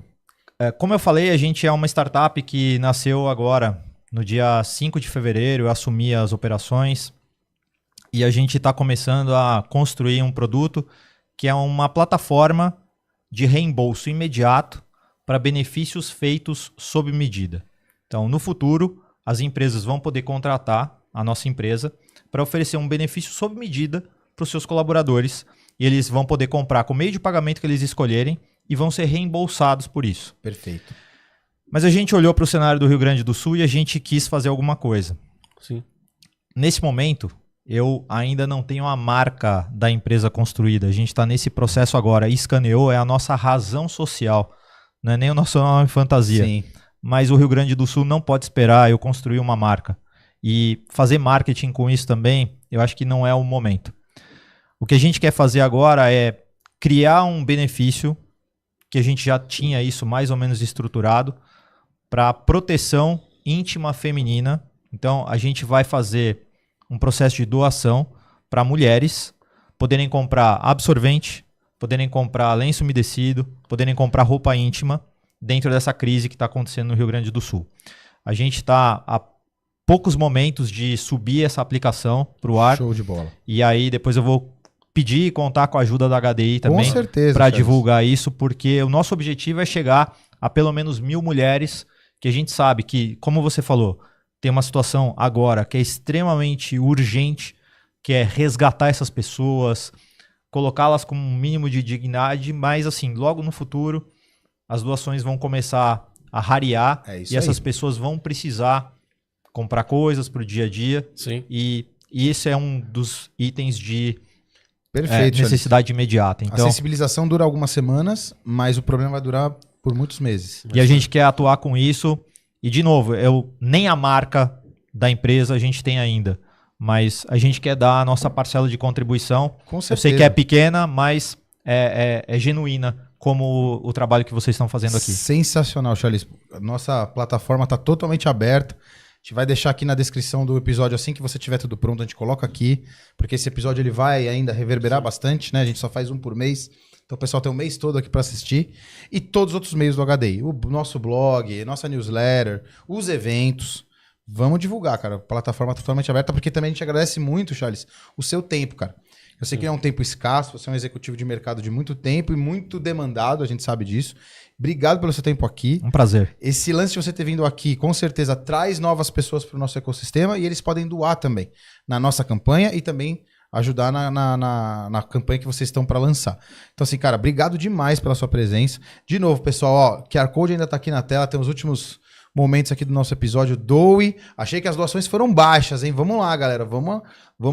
Como eu falei, a gente é uma startup que nasceu agora, no dia 5 de fevereiro, eu assumi as operações e a gente está começando a construir um produto que é uma plataforma de reembolso imediato para benefícios feitos sob medida. Então, no futuro, as empresas vão poder contratar a nossa empresa para oferecer um benefício sob medida para os seus colaboradores e eles vão poder comprar com o meio de pagamento que eles escolherem e vão ser reembolsados por isso. Perfeito. Mas a gente olhou para o cenário do Rio Grande do Sul e a gente quis fazer alguma coisa. Sim. Nesse momento, eu ainda não tenho a marca da empresa construída. A gente está nesse processo agora. Scaneou é a nossa razão social. Não é nem o nosso nome fantasia. Sim. Mas o Rio Grande do Sul não pode esperar eu construir uma marca. E fazer marketing com isso também, eu acho que não é o momento. O que a gente quer fazer agora é criar um benefício, que a gente já tinha isso mais ou menos estruturado, para proteção íntima feminina. Então, a gente vai fazer um processo de doação para mulheres poderem comprar absorvente, poderem comprar lenço umedecido, poderem comprar roupa íntima dentro dessa crise que está acontecendo no Rio Grande do Sul. A gente está a poucos momentos de subir essa aplicação para o ar. Show de bola. E aí depois eu vou pedir e contar com a ajuda da HDI também para divulgar isso, porque o nosso objetivo é chegar a pelo menos 1.000 mulheres, que a gente sabe que, como você falou, tem uma situação agora que é extremamente urgente, que é resgatar essas pessoas, colocá-las com um mínimo de dignidade, mas assim, logo no futuro, as doações vão começar a rarear e essas pessoas vão precisar comprar coisas para o dia a dia. Sim. E esse é um dos itens de necessidade imediata. Então, a sensibilização dura algumas semanas, mas o problema vai durar por muitos meses. E a gente quer atuar com isso. E, de novo, nem a marca da empresa a gente tem ainda. Mas a gente quer dar a nossa parcela de contribuição. Com certeza. Eu sei que é pequena, mas é genuína, como o trabalho que vocês estão fazendo aqui. Sensacional, Charles. Nossa plataforma está totalmente aberta. A gente vai deixar aqui na descrição do episódio, assim que você tiver tudo pronto, a gente coloca aqui, porque esse episódio ele vai ainda reverberar bastante, né? A gente só faz um por mês, então o pessoal tem um mês todo aqui para assistir. E todos os outros meios do HDI, o nosso blog, nossa newsletter, os eventos. Vamos divulgar, cara. A plataforma totalmente aberta, porque também a gente agradece muito, Charles, o seu tempo, cara. Eu sei que é um tempo escasso, você é um executivo de mercado de muito tempo e muito demandado, a gente sabe disso. Obrigado pelo seu tempo aqui. Um prazer. Esse lance de você ter vindo aqui, com certeza, traz novas pessoas para o nosso ecossistema e eles podem doar também na nossa campanha e também ajudar na campanha que vocês estão para lançar. Então, assim, cara, obrigado demais pela sua presença. De novo, pessoal, ó, QR Code ainda está aqui na tela, tem os últimos momentos aqui do nosso episódio. Doe. Achei que as doações foram baixas, hein? Vamos lá, galera. Vamos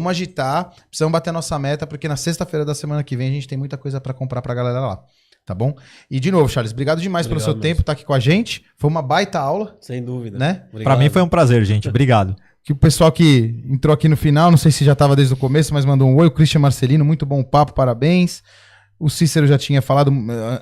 agitar. Precisamos bater a nossa meta, porque na sexta-feira da semana que vem a gente tem muita coisa para comprar para a galera lá. Tá bom? E de novo, Charles, obrigado demais pelo seu tempo, estar aqui com a gente. Foi uma baita aula. Sem dúvida. Né? Para mim foi um prazer, gente. Obrigado. Que o pessoal que entrou aqui no final, não sei se já estava desde o começo, mas mandou um oi. O Christian Marcelino, muito bom papo, parabéns. O Cícero já tinha falado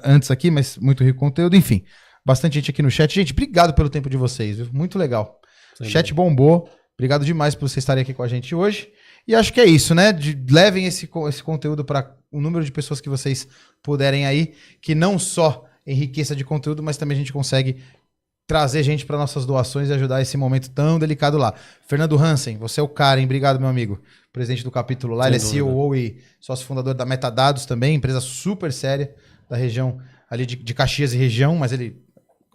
antes aqui, mas muito rico conteúdo. Enfim, bastante gente aqui no chat. Gente, obrigado pelo tempo de vocês, viu? Muito legal. Chat bombou. Obrigado demais por vocês estarem aqui com a gente hoje. E acho que é isso, né? Levem esse conteúdo para o número de pessoas que vocês puderem aí, que não só enriqueça de conteúdo, mas também a gente consegue trazer gente para nossas doações e ajudar esse momento tão delicado lá. Fernando Hansen, você é o cara, hein? Obrigado, meu amigo. Presidente do capítulo lá. Ele é CEO e sócio fundador da Metadados também, empresa super séria da região ali de Caxias e região, mas ele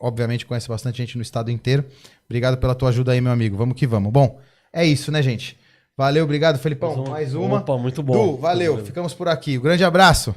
obviamente conhece bastante gente no estado inteiro. Obrigado pela tua ajuda aí, meu amigo. Vamos que vamos. Bom, é isso, né, gente? Valeu, obrigado, Felipão. Mais uma. Opa, muito bom. Du, valeu. Ficamos por aqui. Um grande abraço.